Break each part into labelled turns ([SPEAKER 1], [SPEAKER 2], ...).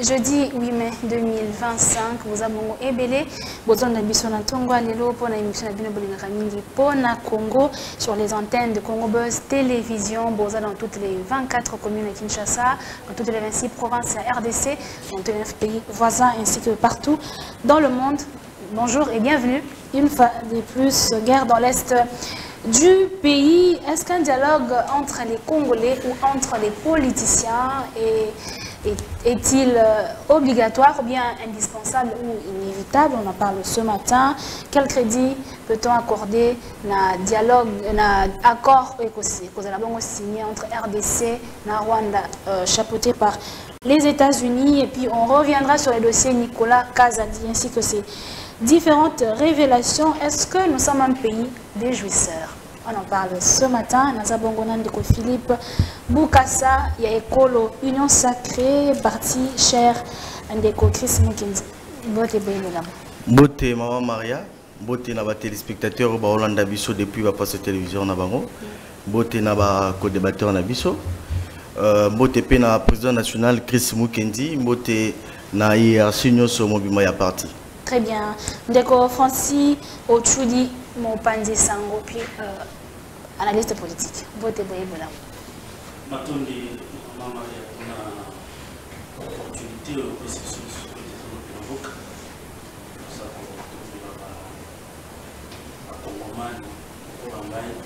[SPEAKER 1] Jeudi 8 mai 2025, vous avez ébélé, vous avez émission na Tongo Alelo pour la émission de Bolingamingi pour na Congo sur les antennes de Congo Buzz Télévision, vous dans toutes les 24 communes de Kinshasa, dans toutes les 26 provinces de la RDC, dans tous les 9 pays voisins ainsi que partout dans le monde. Bonjour et bienvenue. Une fois de plus, guerre dans l'Est du pays. Est-ce qu'un dialogue entre les Congolais ou entre les politiciens est-il obligatoire ou bien indispensable ou inévitable? On en parle ce matin. Quel crédit peut-on accorder à dialogue, à accord que nous avons signé entre RDC et Rwanda, chapeauté par les États-Unis? Et puis on reviendra sur le dossier Nicolas Kazadi ainsi que ses différentes révélations. Est-ce que nous sommes un pays des jouisseurs? On en parle ce matin. Nazabongonan de Philippe Boukassa, il y a Ekolo, Union Sacrée, parti cher Ndeko Chris Mukendi. Bote Bénélam. Bote
[SPEAKER 2] Maman Maria, bote na ba téléspectateurs ba Hollanda biso depuis ba passe télévision na bango. Bote na ba co-débatteur na biso. Bote pe na président national Chris Mukendi, bote na hiérarchie nyonso mobima ya parti.
[SPEAKER 1] Très bien. Ndeko Francis Ochudi Mopanzi Sango, puis analyste politique. Vote Bénélam.
[SPEAKER 3] Matondi, Maman Maria, on a l'opportunité de réfléchir sur les avocats. Ça pour trouver la Congomane pour l'Ambaye.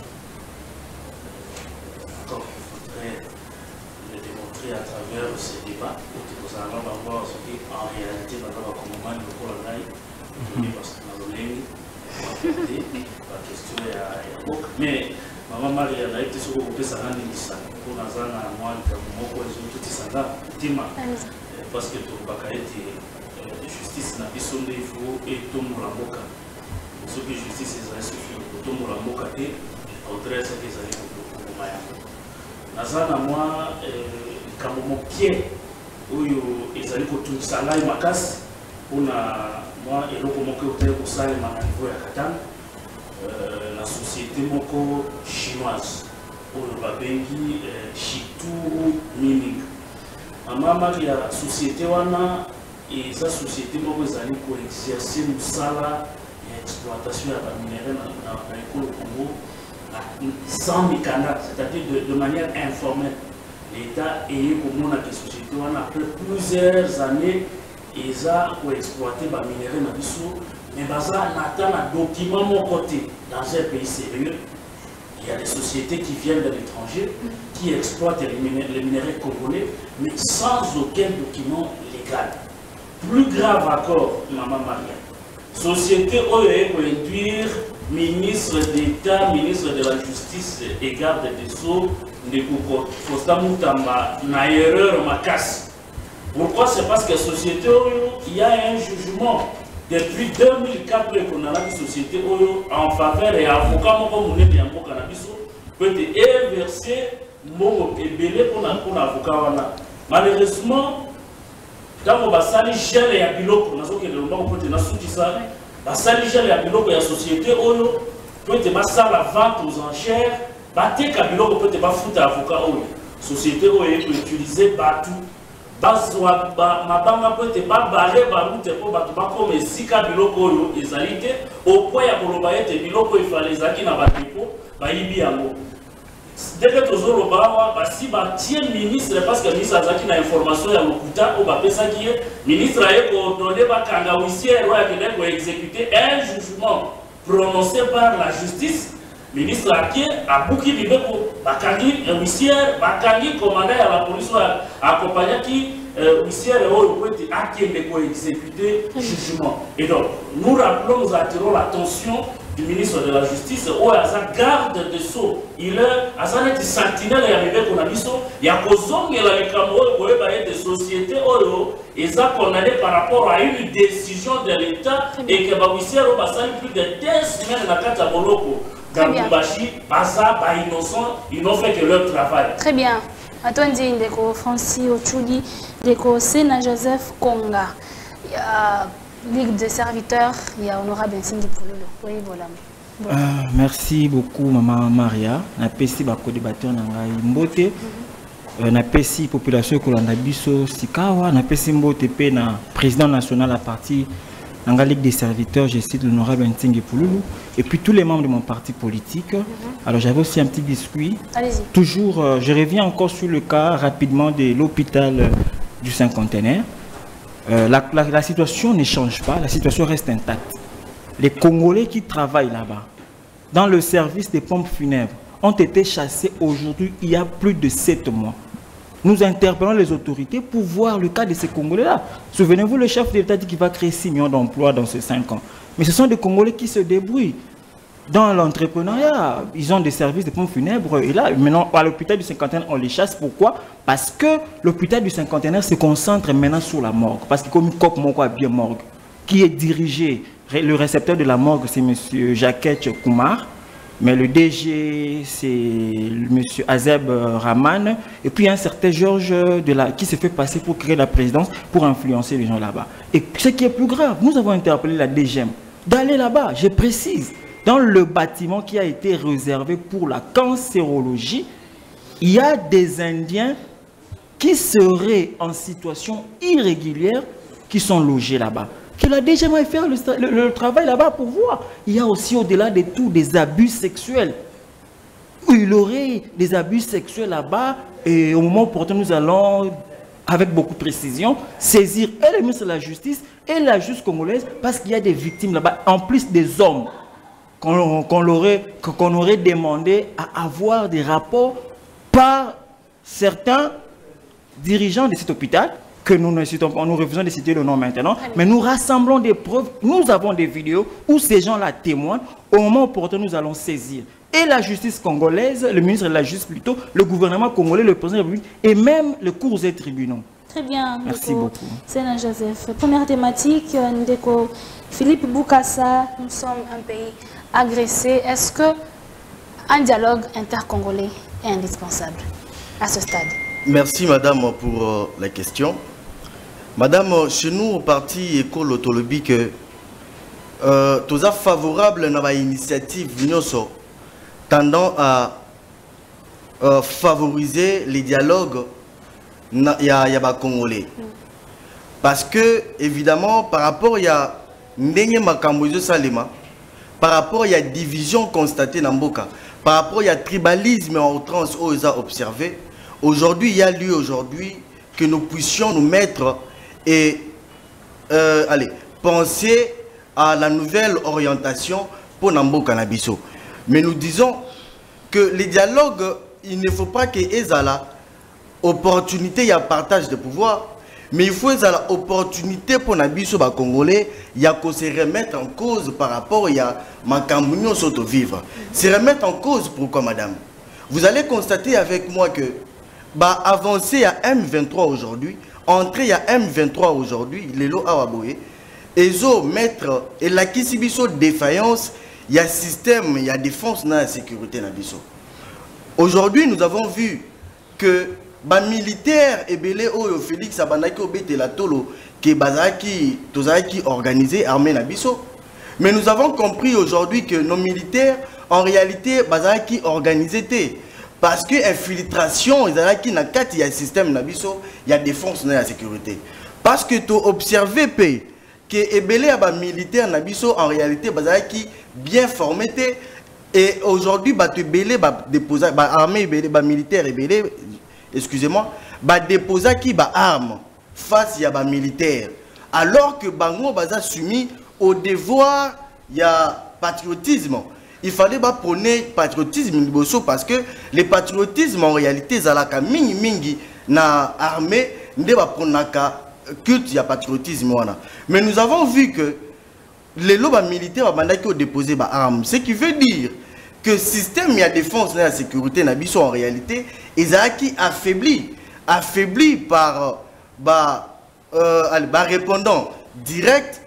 [SPEAKER 3] Donc, il faudrait le démontrer à travers ces débats. Nous allons voir ce qui en réalité va dans la Congomane pour l'Ambaye. Parce que nous avons la question est à l'époque. Mais Maman Maria a été sur le groupe Sanani pour Nazana, moi, Moko, ils ont tout ça Tima. Parce que tout le justice n'a pas sonné, il faut et tout le monde. Ce que justice est suffisant, tout le monde et Audrey, c'est des années pour Maya. Nazana, moi, quand mon pied, où ils allaient pour tout ça là, il m'a cassé. Moi, et donc, mon côté pour ça, il m'a niveau à Katan. La société moko chinoise pour le babengi Chitou Mining. Maman la société wana et sa société moko ezali ko exercer musala et exploitation de minerais dans le Congo sans mikanda, c'est-à-dire de manière informelle. L'État est comme on a que société wana après plusieurs années ils ont exploité les minéraux dans Bissau, mais baza n'atteint un document mon côté dans un pays sérieux. Il y a des sociétés qui viennent de l'étranger, qui exploitent les minéraux congolais, mais sans aucun document légal. Plus grave encore, Maman Maria. Société OEE pour induire ministre d'État, ministre de la Justice et garde des Sceaux, Ndeko Fosta Moutamba, na erreur ma casse. Pourquoi? C'est parce que la société, il y a un jugement depuis 2004 qu'on a la société en faveur et avocat peut être inversé et belé pour l'avocat. Malheureusement, quand on va salir gel et abiloko, on a dit que le monde peut être sous ça, va salir gel et abiloko et la société peut être la vente aux enchères, battre kabiloko peut être foutre avocat. Société peut utiliser partout. Mabanga peut être barré par route pour battre comme Sika Biloko et Zalité au point à Kolobaïte et Biloko il fallait Zaki na Batipo, Baïbi Yango. Dès que tu as le si tiens ministre, parce que le ministre Zaki na information à l'Okuta, au Bapesa qui est ministre a ordonné Bakanga Wissier pour exécuter un jugement prononcé par la justice. Ministre Aki a bouclé du Beko, Bakangi, huissière, Bakangi, commandant à la police, accompagné qui, huissière, Aki de exécuter le jugement. Et donc, nous rappelons, nous attirons l'attention du ministre de la Justice, où à sa garde de sceaux, il est à sa nette sentinelle et arrivé qu'on a mis ça, il y a Kozong et la Cameroun, des sociétés, ils ont condamné par rapport à une décision de l'État et que Bahuissière a passé plus de 2 semaines dans la carte à Boloko. Ils n'ont fait que leur travail.
[SPEAKER 1] Très bien. Attendez, Ndeko Francis Ochudi, Ndeko Sena Joseph Konga. Il y a Ligue de serviteurs, il y a Honorable Nsingi Poulolo. Oui, voilà.
[SPEAKER 4] Merci beaucoup, Maman Maria. Je suis co-débatteur Mbote. na pesi population kolanda biso sikawa na pesi mbote pe na président national à partir dans la Ligue des serviteurs, je cite l'honorable Ntingi Pouloulou, et puis tous les membres de mon parti politique. Alors j'avais aussi un petit discours. Toujours, je reviens encore sur le cas rapidement de l'hôpital du Cinquantenaire. La situation ne change pas, la situation reste intacte. Les Congolais qui travaillent là-bas, dans le service des pompes funèbres, ont été chassés aujourd'hui il y a plus de 7 mois. Nous interpellons les autorités pour voir le cas de ces Congolais-là. Souvenez-vous, le chef de l'État dit qu'il va créer 6 millions d'emplois dans ces 5 ans. Mais ce sont des Congolais qui se débrouillent. Dans l'entrepreneuriat, ils ont des services de pompes funèbres. Et là, maintenant, à l'hôpital du Cinquantenaire, on les chasse. Pourquoi? Parce que l'hôpital du Cinquantenaire se concentre maintenant sur la morgue. Parce que comme une coque moko bien morgue, qui est dirigé, le récepteur de la morgue, c'est M. Jacquette Koumar. Mais le DG, c'est M. Azeb Rahman. Et puis un certain Georges qui se fait passer pour créer la présidence, pour influencer les gens là-bas. Et ce qui est plus grave, nous avons interpellé la DGM d'aller là-bas, je précise, dans le bâtiment qui a été réservé pour la cancérologie, il y a des Indiens qui seraient en situation irrégulière qui sont logés là-bas. Que la DGM va faire le travail là-bas pour voir. Il y a aussi au-delà de tout des abus sexuels. Il y aurait des abus sexuels là-bas et au moment opportun, nous allons, avec beaucoup de précision, saisir et le ministre de la Justice et la justice congolaise parce qu'il y a des victimes là-bas, en plus des hommes qu'on aurait demandé à avoir des rapports par certains dirigeants de cet hôpital. Que nous ne citons pas, nous refusons de citer le nom maintenant, mais nous rassemblons des preuves, nous avons des vidéos où ces gens-là témoignent, au moment opportun nous allons saisir. Et la justice congolaise, le ministre de la Justice plutôt, le gouvernement congolais, le président de la République et même le cours des tribunaux.
[SPEAKER 1] Très bien,
[SPEAKER 4] merci beaucoup.
[SPEAKER 1] Sénat Joseph. Première thématique, Ndeko Philippe Boukassa, nous sommes un pays agressé. Est-ce qu'un dialogue intercongolais est indispensable à ce stade?
[SPEAKER 2] Merci madame pour la question. Madame, chez nous au parti École Autolobie que tout ça favorable à l'initiative tendant à favoriser les dialogues ya Congolais. Parce que évidemment par rapport à par rapport à la division constatée dans Mboka, par rapport à tribalisme en outrance aux a observé, aujourd'hui il y a lieu aujourd'hui que nous puissions nous mettre et penser à la nouvelle orientation pour Namboka Nabiso. Mais nous disons que les dialogues, il ne faut pas qu'il y ait la opportunité, il y a partage de pouvoir, mais il faut la opportunité pour Nabiso Congolais, il y a qu'on se remettre en cause par rapport à Makambounion Soto vivre. Se remettre en cause, pourquoi madame? Vous allez constater avec moi que avancer à M23 aujourd'hui, entrer à M23 aujourd'hui, les lots à Waboé, et mettre et la Kisibiso défaillance, il y a système, il y a défense dans la sécurité Nabiso. Aujourd'hui, nous avons vu que militaire et belé oyo Félix Abandaki obete la tolo que bazaki tozaki organisé armée Nabiso. Mais nous avons compris aujourd'hui que nos militaires en réalité bazaki organisé parce que infiltration ezalaki na kati ya système Nabiso, il y a défense dans la sécurité. Parce que tu observes que ebele aba militaire Nabiso en réalité bazaki bien formé et aujourd'hui tu belé déposer armée belé militaire et belé excusez-moi, déposer qui arme face à militaire alors que bango baza soumis au devoir il y a patriotisme. Il fallait prôner patriotisme parce que le patriotisme en réalité zalaka mingi mingi na armée nde ba pronaka culte ya patriotisme wana. Mais nous avons vu que les lobes militaires bandaki au déposer arme, ce qui veut dire que le système de défense et de sécurité en réalité est affaibli par répondant direct,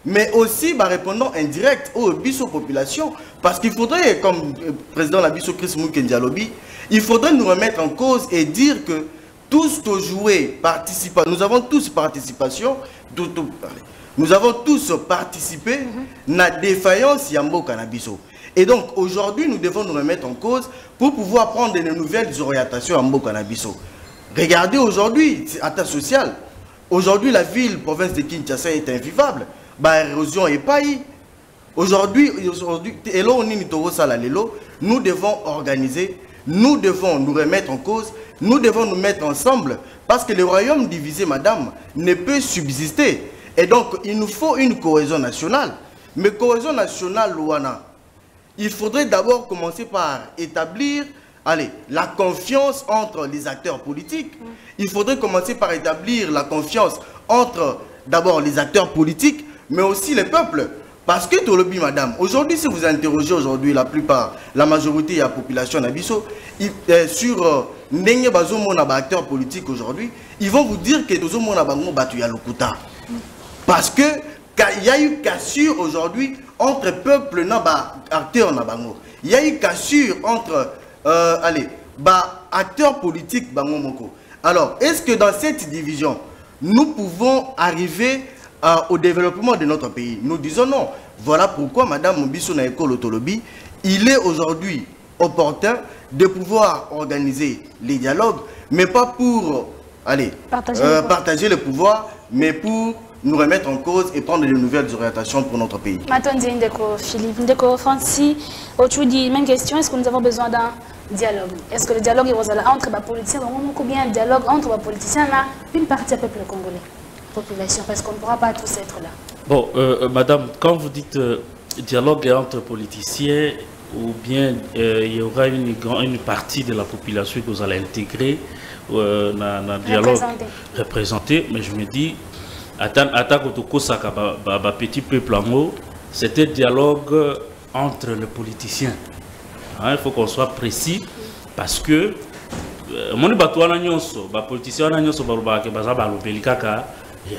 [SPEAKER 2] mais aussi répondant indirect aux populations. Parce qu'il faudrait, comme le président Nabiso Chris Moukendialobi, il faudrait nous remettre en cause et dire que tous jouer, participent. Nous avons tous participation, nous avons tous participé à la défaillance Yambo Nabiso. Et donc aujourd'hui, nous devons nous remettre en cause pour pouvoir prendre de nouvelles orientations à Mboka Nabiso. Regardez aujourd'hui, c'est à ta sociale. Aujourd'hui, la ville, province de Kinshasa est invivable. Bah, érosion est pas. Aujourd'hui, nous devons organiser, nous devons nous remettre en cause, nous devons nous mettre ensemble, parce que le royaume divisé, madame, ne peut subsister. Et donc, il nous faut une cohésion nationale. Mais cohésion nationale, Luana, il faudrait d'abord commencer par établir la confiance entre les acteurs politiques. Il faudrait commencer par établir la confiance entre d'abord les acteurs politiques, mais aussi les peuples. Parce que tout le bien, madame, aujourd'hui, si vous interrogez aujourd'hui la plupart, la majorité de la population d'Abisso, sur les acteurs politiques aujourd'hui, ils vont vous dire que tout le monde a battu à l'Okuta. Parce qu'il y a eu cassure aujourd'hui entre peuples et acteurs. Il y a eu cassure entre acteurs politiques. Alors, est-ce que dans cette division, nous pouvons arriver au développement de notre pays? Nous disons non. Voilà pourquoi, madame Mbisso na école Otolobi, il est aujourd'hui opportun de pouvoir organiser les dialogues, mais pas pour partager le pouvoir, mais pour nous remettre en cause et prendre de nouvelles orientations pour notre pays.
[SPEAKER 1] Maintenant, Philippe, Ndeko Francis, aujourd'hui, même question, est-ce que nous avons besoin d'un dialogue? Est-ce que le dialogue est entre les politiciens ou bien un dialogue entre les politiciens et une partie du peuple congolais, population, parce qu'on ne pourra pas tous être là?
[SPEAKER 3] Bon, madame, quand vous dites dialogue entre politiciens, ou bien il y aura une partie de la population que vous allez intégrer dans le dialogue représenté, mais je me dis, petit peuple en haut, c'était dialogue entre les politiciens. Il faut qu'on soit précis parce que mon politicien il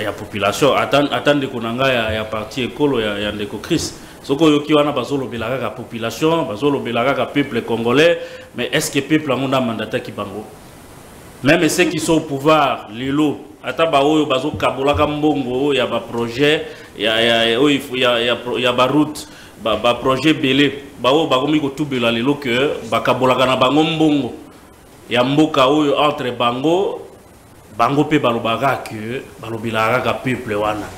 [SPEAKER 3] y a population. Attendez qu'on a un parti écolo, il y a des Chris. Ce qu'on a la population, le peuple congolais, mais est-ce que le peuple a un mandat qui bango? Même ceux qui sont au pouvoir, les lots, il y a des projets, il y a des routes, des projets belés, il y a entre bango, bango pe balobara que balobilaraga peuple wana.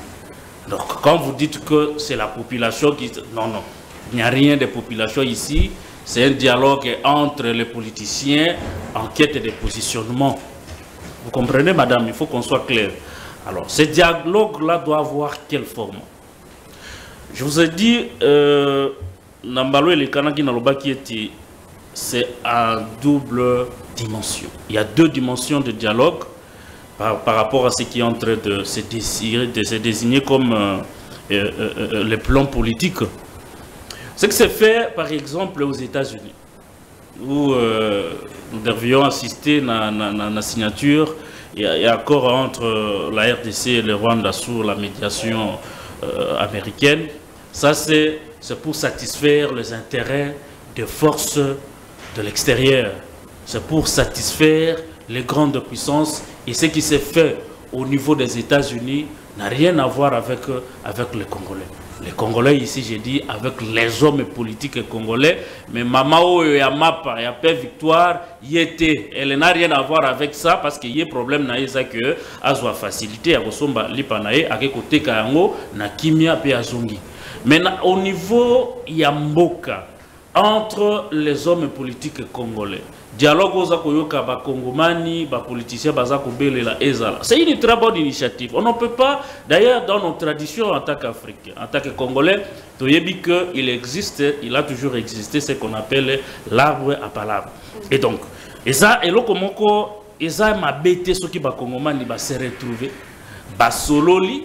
[SPEAKER 3] Donc quand vous dites que c'est la population qui... Non, non, il n'y a rien de population ici. C'est un dialogue entre les politiciens en quête de positionnement. Vous comprenez, madame, il faut qu'on soit clair. Alors, ce dialogue-là doit avoir quelle forme? Je vous ai dit, Nambalo et les Kanaki Nalobaki, c'est en double dimension. Il y a deux dimensions de dialogue par rapport à ce qui est en train de se désigner comme les plans politiques. Ce que c'est fait, par exemple, aux États-Unis, où nous devions assister à la signature et accord entre la RDC et le Rwanda sur la médiation américaine. Ça, c'est pour satisfaire les intérêts des forces de l'extérieur. C'est pour satisfaire les grandes puissances. Et ce qui s'est fait au niveau des États-Unis n'a rien à voir avec les Congolais. Les Congolais ici, j'ai dit, avec les hommes politiques congolais, mais Mamao et Amapa et Apé Victoire, y était. Elle n'a rien à voir avec ça parce qu'il y a un problème na que azwa facilité à Kosomba Lipanae à côté Kayango na Kimia pe Azongi. Mais au niveau Yamboka, entre les hommes politiques congolais, dialogue aux Akoyoka, Kongomani, politiciens, Bazakobelela, Ezala. C'est une très bonne initiative. On ne peut pas, d'ailleurs, dans nos traditions en tant qu'Africains, en tant que Congolais, il existe, il a toujours existé ce qu'on appelle l'arbre à palabre. Et donc, et l'okomoko, Eza m'a bêté ce qui va Kongomani va se retrouver, va sololi,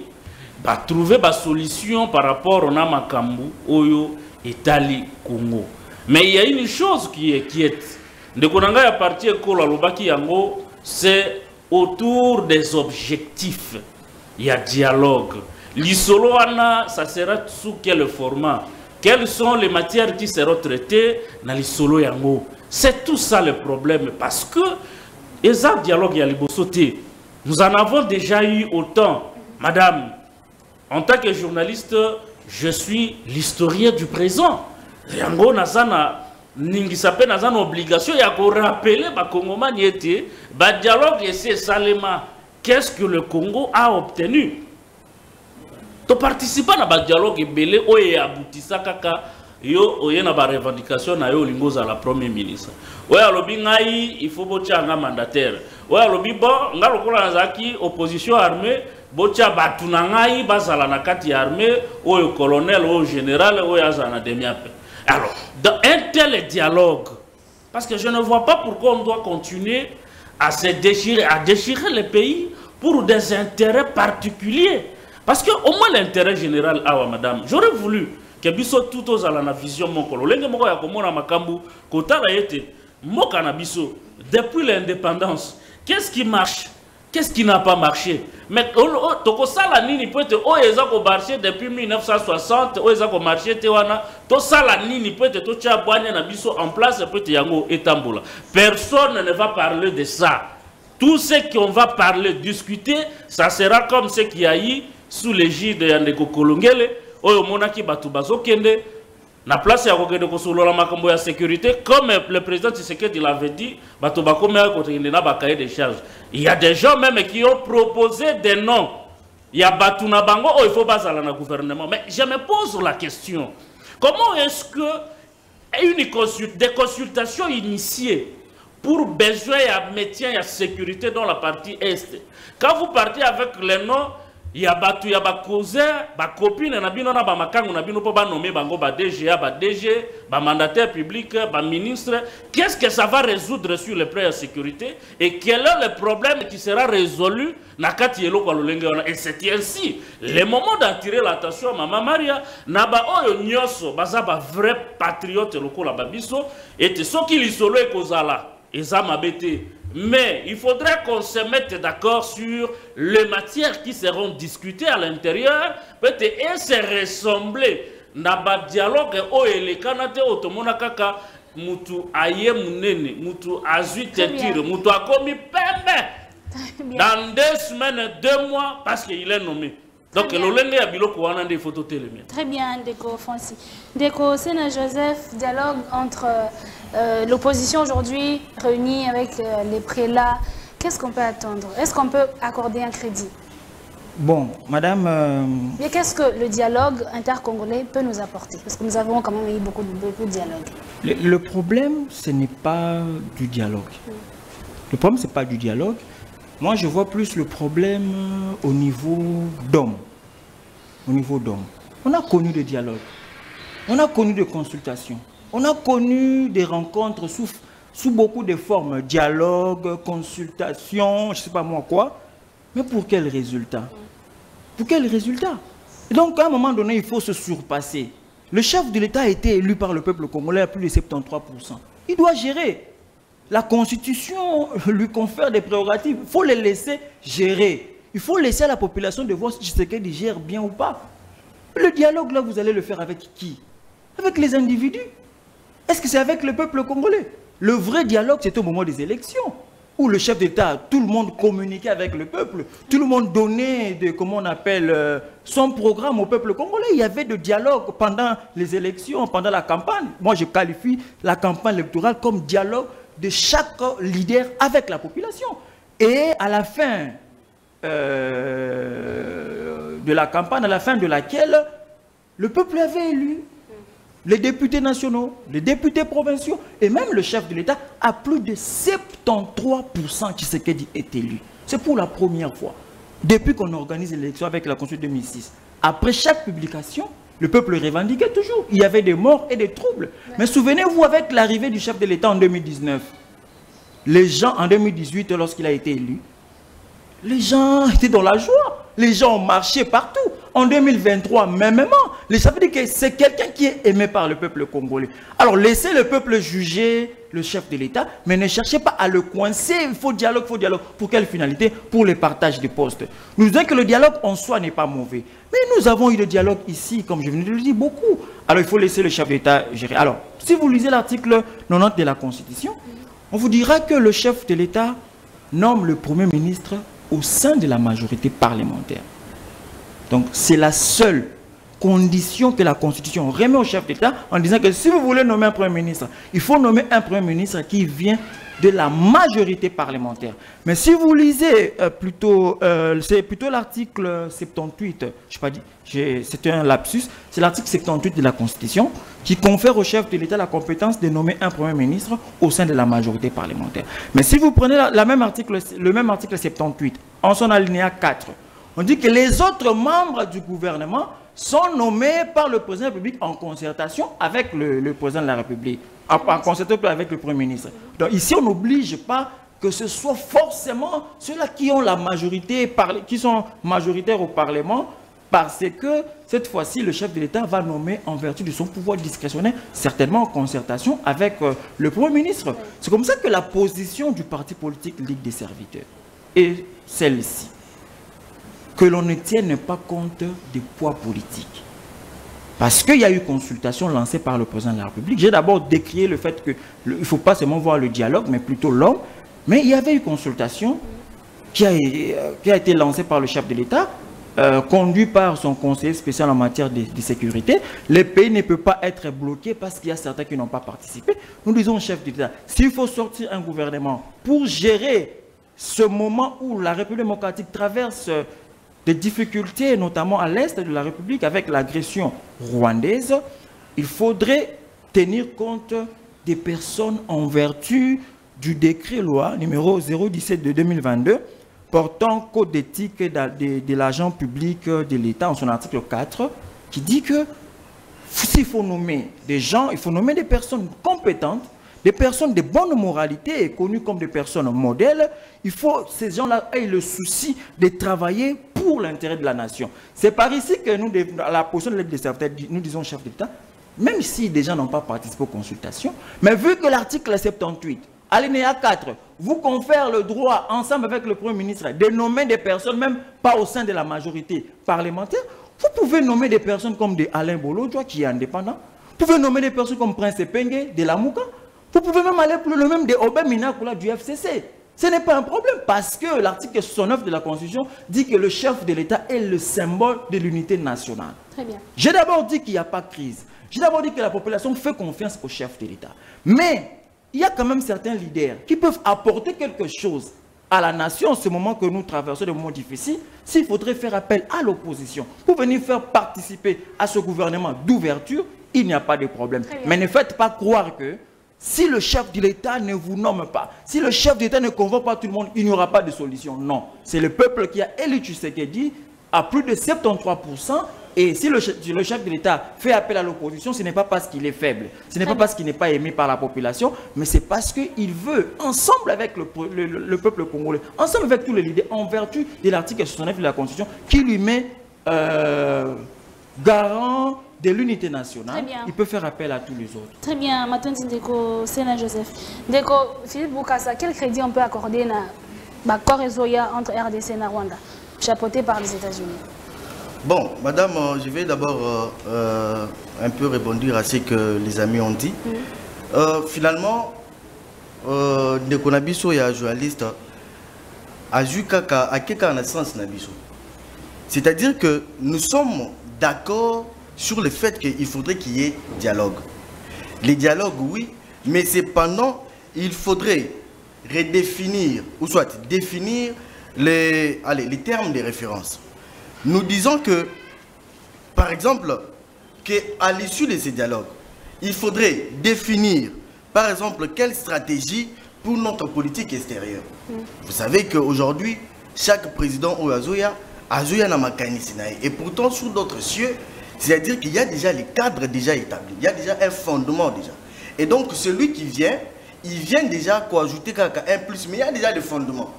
[SPEAKER 3] va trouver une solution par rapport au Namakambu, Oyo, Italie, Congo. Mais il y a une chose qui est c'est autour des objectifs. Il y a dialogue. L'isoloana, ça sera sous quel format? Quelles sont les matières qui seront traitées dans l'isolo yango? C'est tout ça le problème. Parce que, exact dialogue y a libosoté. Nous en avons déjà eu autant. Madame, en tant que journaliste, je suis l'historien du présent. Yango Nazana. ningisa pe naza na obligation ya ko rappeler ba Congomani ete ba dialogue ese salema qu'est-ce que le Congo a obtenu. To participer na ba dialogue ebele oye abutisa kaka yo oye na ba revendication na yo lingoza la premier ministre. Oye alobi ngai il faut bocha nga mandataire. Oye alobi bon nga lokola nazaki opposition armée bocha batu na ngai bazala na kati ya armée oyo colonel oyo général oyo azana demiape. Alors, dans un tel dialogue, parce que je ne vois pas pourquoi on doit continuer à se déchirer, à déchirer le pays pour des intérêts particuliers. Parce que au moins l'intérêt général, madame, j'aurais voulu que biso tout aux la vision mon colo. L'enge moko ya komona makambu kota la yete moka na biso depuis l'indépendance. Qu'est-ce qui marche? Qu'est-ce qui n'a pas marché? Mais toko sala nini peut être oeza ko marché depuis 1960, oeza ko marché te wana to sala nini peut être to tia bwanya na biso en place peut être yango etambula. Personne ne va parler de ça. Tout ce qu'on va parler, discuter, ça sera comme ce qu'il y a eu sous l'égide de Yandeko Kolongele, oyo monaki batu bazokende na place ya kokende kosolola makambo ya sécurité, comme le président Tshisekedi l'avait dit, batu bakome kokende na ba cahier de charges. Il y a des gens même qui ont proposé des noms. Il y a batu na bango, oh il faut bazala na gouvernement. Mais je me pose la question, comment est-ce que des consultations initiées pour besoin de maintien et de sécurité dans la partie Est, quand vous partez avec les noms, il y a batu, il y a ba cousin, ba copine, na bino na ba makangu na bino po ba nommer bango ba DGA, ba DG, ba mandataire public, ba ministre. Qu'est-ce que ça va résoudre sur le plan de sécurité et quel est le problème qui sera résolu na kati yelo kwa lolenge wana? Et c'est ainsi le moment d'attirer l'attention Maman Maria na ba oyo nyoso baza ba vrai patriote lokola ba biso et soki lisolo ekozala eza mabete. Mais il faudrait qu'on se mette d'accord sur les matières qui seront discutées à l'intérieur, peut-être et se ressembler. Naba dialogue o elekanate otomona kaka mutu aye munene, mutu azui tetire, mutu akomi pembe. Dans 2 semaines, 2 mois, parce qu'il est nommé. Donc, l'olenge a biloko wana des photos télémé.
[SPEAKER 1] Très bien, Ndeko Francis. Ndeko Sena Joseph, dialogue entre l'opposition aujourd'hui réunie avec les prélats. Qu'est-ce qu'on peut attendre? Est-ce qu'on peut accorder un crédit?
[SPEAKER 4] Bon, madame...
[SPEAKER 1] Mais qu'est-ce que le dialogue intercongolais peut nous apporter? Parce que nous avons quand même eu beaucoup de dialogue.
[SPEAKER 4] Le problème, ce n'est pas du dialogue. Le problème, ce n'est pas du dialogue. Moi, je vois plus le problème au niveau d'hommes. Au niveau d'hommes. On a connu des dialogues. On a connu des consultations. On a connu des rencontres sous beaucoup de formes. Dialogue, consultation, je ne sais pas moi quoi. Mais pour quel résultat? Pour quel résultat? Et donc, à un moment donné, il faut se surpasser. Le chef de l'État a été élu par le peuple congolais à plus de 73%. Il doit gérer. La Constitution lui confère des prérogatives. Il faut les laisser gérer. Il faut laisser à la population de voir si Tshisekedi gère bien ou pas. Le dialogue, là, vous allez le faire avec qui? Avec les individus? Est-ce que c'est avec le peuple congolais? Le vrai dialogue, c'est au moment des élections, où le chef d'État, tout le monde communiquait avec le peuple, tout le monde donnait, comment on appelle, son programme au peuple congolais. Il y avait de dialogue pendant les élections, pendant la campagne. Moi, je qualifie la campagne électorale comme dialogue de chaque leader avec la population. Et à la fin de la campagne, à la fin de laquelle le peuple avait élu les députés nationaux, les députés provinciaux et même le chef de l'État, à plus de 73% qui est élu. C'est pour la première fois. Depuis qu'on organise l'élection avec la Constitution 2006, après chaque publication, le peuple revendiquait toujours. Il y avait des morts et des troubles. Mais souvenez-vous, avec l'arrivée du chef de l'État en 2019, les gens, en 2018, lorsqu'il a été élu, les gens étaient dans la joie. Les gens ont marché partout. En 2023, même, ça veut dire que c'est quelqu'un qui est aimé par le peuple congolais. Alors, laissez le peuple juger le chef de l'État, mais ne cherchez pas à le coincer. Il faut dialogue, il faut dialogue. Pour quelle finalité? Pour le partage des postes. Nous disons que le dialogue en soi n'est pas mauvais. Mais nous avons eu le dialogue ici, comme je venais de le dire, beaucoup. Alors, il faut laisser le chef d'État gérer. Alors, si vous lisez l'article 90 de la Constitution, on vous dira que le chef de l'État nomme le Premier ministre au sein de la majorité parlementaire. Donc, c'est la seule condition que la Constitution remet au chef d'État en disant que si vous voulez nommer un Premier ministre, il faut nommer un Premier ministre qui vient de la majorité parlementaire. Mais si vous lisez c'est plutôt l'article 78, je sais pas dit, c'était un lapsus, c'est l'article 78 de la Constitution qui confère au chef de l'État la compétence de nommer un Premier ministre au sein de la majorité parlementaire. Mais si vous prenez le même article 78, en son alinéa 4, on dit que les autres membres du gouvernement sont nommés par le président de la République en concertation avec le président de la République, en concertation avec le Premier ministre. Donc ici, on n'oblige pas que ce soit forcément ceux-là qui ont la majorité, qui sont majoritaires au Parlement, parce que cette fois-ci, le chef de l'État va nommer en vertu de son pouvoir discrétionnaire, certainement en concertation avec le Premier ministre. C'est comme ça que la position du parti politique Ligue des serviteurs est celle-ci. Que l'on ne tienne pas compte des poids politiques. Parce qu'il y a eu consultation lancée par le président de la République. J'ai d'abord décrié le fait qu'il ne faut pas seulement voir le dialogue, mais plutôt l'homme. Mais il y avait eu consultation qui a été lancée par le chef de l'État, conduit par son conseiller spécial en matière de sécurité. Le pays ne peut pas être bloqué parce qu'il y a certains qui n'ont pas participé. Nous disons au chef de l'État, s'il faut sortir un gouvernement pour gérer ce moment où la République démocratique traverse des difficultés, notamment à l'est de la République, avec l'agression rwandaise, il faudrait tenir compte des personnes en vertu du décret-loi numéro 017 de 2022 portant code d'éthique de l'agent public de l'État en son article 4, qui dit que s'il faut nommer des gens, il faut nommer des personnes compétentes, des personnes de bonne moralité et connues comme des personnes modèles. Il faut que ces gens-là aient le souci de travailler pour l'intérêt de la nation. C'est par ici que nous, à la position de l'aide des serviteurs, nous disons chef d'État, même si des gens n'ont pas participé aux consultations, mais vu que l'article 78, alinéa 4, vous confère le droit, ensemble avec le Premier ministre, de nommer des personnes, même pas au sein de la majorité parlementaire, vous pouvez nommer des personnes comme de Alain Bolodjoa, qui est indépendant. Vous pouvez nommer des personnes comme Prince Penge de la Mouka. Vous pouvez même aller plus loin, même de Obed Minakula du FCC. Ce n'est pas un problème parce que l'article 69 de la Constitution dit que le chef de l'État est le symbole de l'unité nationale.
[SPEAKER 1] Très bien.
[SPEAKER 4] J'ai d'abord dit qu'il n'y a pas de crise. J'ai d'abord dit que la population fait confiance au chef de l'État. Mais il y a quand même certains leaders qui peuvent apporter quelque chose à la nation en ce moment que nous traversons des moments difficiles. S'il faudrait faire appel à l'opposition pour venir faire participer à ce gouvernement d'ouverture, il n'y a pas de problème. Mais ne faites pas croire que si le chef de l'État ne vous nomme pas, si le chef d'État ne convoque pas tout le monde, il n'y aura pas de solution. Non. C'est le peuple qui a élu Tshisekedi à plus de 73%. Et si le chef de l'État fait appel à l'opposition, ce n'est pas parce qu'il est faible. Ce n'est pas parce qu'il n'est pas aimé par la population, mais c'est parce qu'il veut, ensemble avec le peuple congolais, ensemble avec tous les leaders, en vertu de l'article 69 de la Constitution, qui lui met garant de l'unité nationale, il peut faire appel à tous les autres.
[SPEAKER 1] Très bien. Maintenant, Ndeko Sénat Joseph. Ndeko, Philippe Boukassa, quel crédit on peut accorder à l'accord entre RDC et Rwanda, chapeauté par les États-Unis?
[SPEAKER 2] Bon, madame, je vais d'abord un peu rebondir à ce que les amis ont dit. Finalement, Ndeko Nabiso et un journaliste a vu qu'à naissance Nabiso. C'est-à-dire que nous sommes d'accord sur le fait qu'il faudrait qu'il y ait dialogue. Les dialogues, oui, mais cependant, il faudrait redéfinir, ou soit définir les termes de référence. Nous disons que, par exemple, qu'à l'issue de ces dialogues, il faudrait définir, par exemple, quelle stratégie pour notre politique extérieure. Vous savez qu'aujourd'hui, chaque président ou Azoya n'a makani sinaï. Et pourtant, sur d'autres cieux, c'est-à-dire qu'il y a déjà les cadres déjà établis. Il y a déjà un fondement déjà. Et donc, celui qui vient, il vient déjà quoi ajouter un plus, mais il y a déjà le fondement.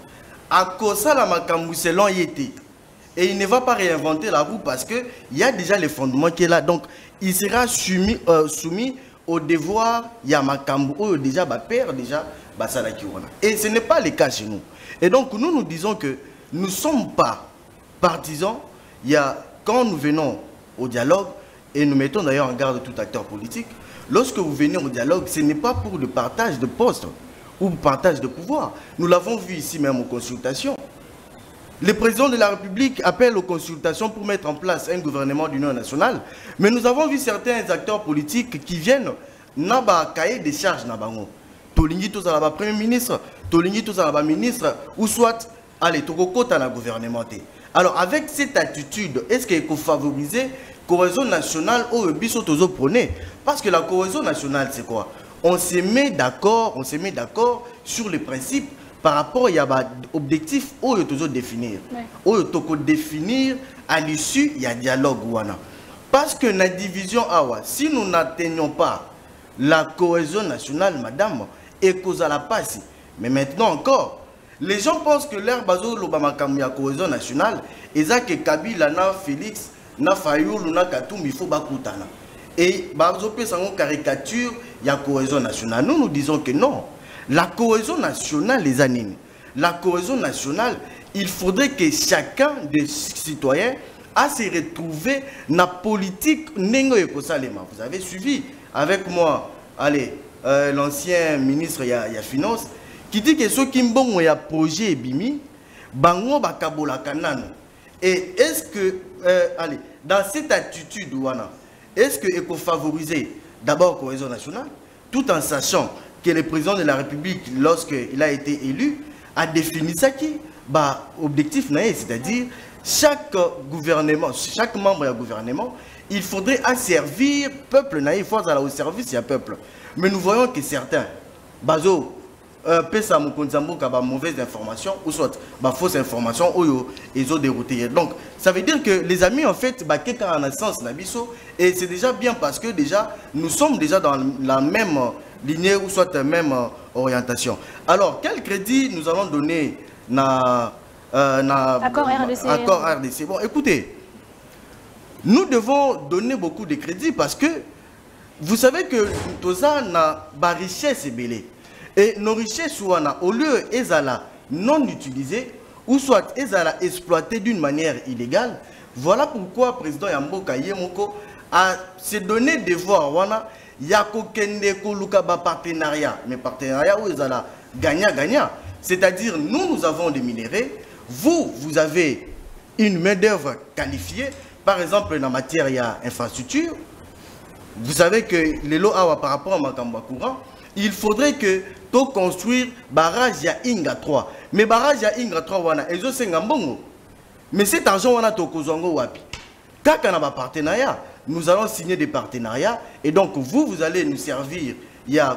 [SPEAKER 2] À cause de la makambu selon yété. Et il ne va pas réinventer la roue parce qu'il y a déjà le fondement qui est là. Donc, il sera soumis au devoir Yamakambu, ou déjà père déjà Basala Kiwana. Et ce n'est pas le cas chez nous. Et donc, nous disons que nous ne sommes pas partisans. Quand nous venons au dialogue, et nous mettons d'ailleurs en garde tout acteur politique, lorsque vous venez au dialogue, ce n'est pas pour le partage de postes ou le partage de pouvoir. Nous l'avons vu ici même aux consultations. Le président de la République appelle aux consultations pour mettre en place un gouvernement d'union nationale. Mais nous avons vu certains acteurs politiques qui viennent na ba cahier des charges na bango. Tolingi tous à la premier ministre, tolingi tous à la ministre, ou soit allez tokokota na gouvernement. Alors avec cette attitude, est-ce qu'il faut favoriser la cohésion nationale au biso tozo prôné? Parce que la cohésion nationale c'est quoi? On se met d'accord sur les principes par rapport à l'objectif où il faut définir. Où il faut définir à l'issue, il y a dialogue. Parce que la division, si nous n'atteignons pas la cohésion nationale, madame, et cause à la passe. Mais maintenant encore, les gens pensent que l'air bazo l'obamakamia la cohésion nationale, et ça que Kabila, na Félix, na Fayoul, na Katoum, il faut bakutana. Et bazo peut s'en caricature, il y a cohésion nationale. Nous disons que non. La cohésion nationale, les animes. La cohésion nationale, il faudrait que chacun des citoyens a se retrouver dans la politique Nengo Ekosalema. Vous avez suivi avec moi, allez, l'ancien ministre il y a finance, qui dit que ceux qui ont un projet Bimi, bango bakabola kanano. Et est-ce que, allez, dans cette attitude, est-ce qu'il faut favoriser d'abord la cohésion nationale, tout en sachant que le président de la République, lorsqu'il a été élu, a défini ça qui objectif, c'est-à-dire chaque gouvernement, chaque membre du gouvernement, il faudrait servir le peuple, il faut aller au service du peuple. Mais nous voyons que certains, bazo, pesa mukonzambo kaba mauvaise information ou soit fausse information ou ils ont dérouté. Donc ça veut dire que les amis en fait quelqu'un en un sens nabiso et c'est déjà bien parce que déjà nous sommes déjà dans la même lignée ou soit la même orientation. Alors quel crédit nous allons donner na accord RDC. Bon écoutez, nous devons donner beaucoup de crédits parce que vous savez que tout ça n'a pas richesse et belé. Et nos richesses, au lieu d'être non utilisées, ou soit exploitées d'une manière illégale, voilà pourquoi le président Yamboka Yemoko a se donné devoir, il y a un partenariat, mais partenariat où ils ont gagnant-gagnant. C'est-à-dire, nous avons des minéraux, vous avez une main-d'œuvre qualifiée, par exemple, en matière d'infrastructure. Vous savez que les lots par rapport à Makamba Courant, il faudrait que tu construire barrage ya Inga 3. Mais barrage ya Inga 3 wana ezo senga mbongo. Mais cet argent wana to kozongo wapi. Kaka na ba partenariat, nous allons signer des partenariats et donc vous allez nous servir il y a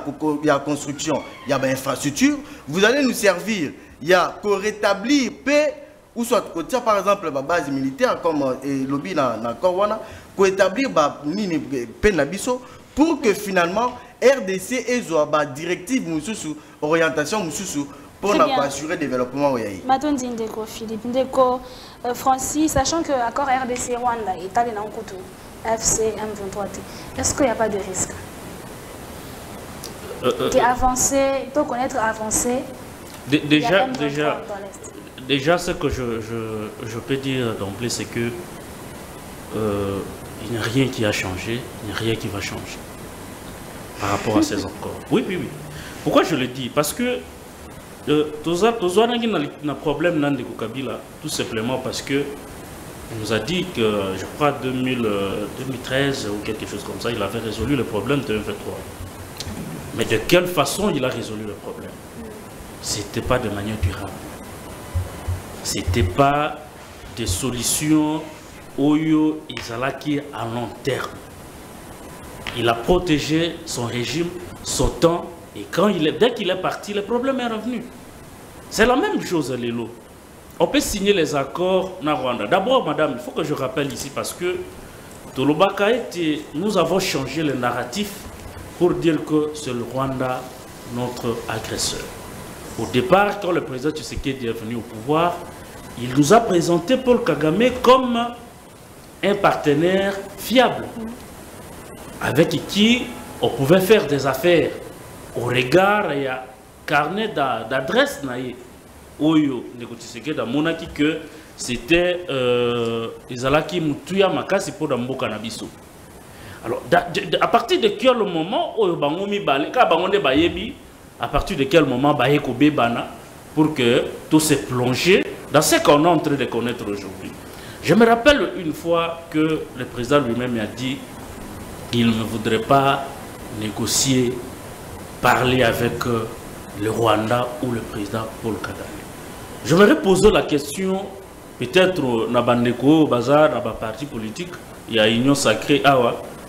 [SPEAKER 2] construction, il y a infrastructure, vous allez nous servir il y a pour rétablir paix ou soit par exemple la base militaire comme lobby na Korwana pour établir nini paix na biso pour que finalement RDC et Zoaba directive mususu orientation mususu pour assurer le développement.
[SPEAKER 1] Matondi Ndeko, Philippe Ndeko, Francis, sachant que l'accord RDC Rwanda est allé dans le couteau, FC M23, est-ce qu'il n'y a pas de risque avancé, pour connaître avancé.
[SPEAKER 3] Déjà, ce que je peux dire d'emblée, c'est que il n'y a rien qui a changé, il n'y a rien qui va changer par rapport à ces accords. Oui. Pourquoi je le dis? Parce que tous un problème dans le Kabila, tout simplement parce que il nous a dit que, je crois, 2013 ou quelque chose comme ça, il avait résolu le problème de M23. Mais de quelle façon il a résolu le problème? C'était pas de manière durable. C'était pas des solutions Oyo Izalaki à long terme. Il a protégé son régime, son temps, et dès qu'il est parti, le problème est revenu. C'est la même chose, Lélo. On peut signer les accords na Rwanda. D'abord, madame, il faut que je rappelle ici, parce que nous avons changé le narratif pour dire que c'est le Rwanda notre agresseur. Au départ, quand le président Tshisekedi est venu au pouvoir, il nous a présenté Paul Kagame comme un partenaire fiable, avec qui on pouvait faire des affaires au regard et à carnet d'adresse Oyo Tshisekedi a monaki que c'était Izalaki Mutuya Makasi pour Mboka Nabiso. Alors, à partir de quel moment Oyo Bangomi Bale, à partir de quel moment Baye Kobe Bana pour que tout se plonge dans ce qu'on est en train de connaître aujourd'hui. Je me rappelle une fois que le président lui-même a dit qu'il ne voudrait pas négocier, parler avec le Rwanda ou le président Paul Kagame. Je me posé la question, peut-être dans Bandeko, Bazar, dans le parti politique, il y a Union Sacrée,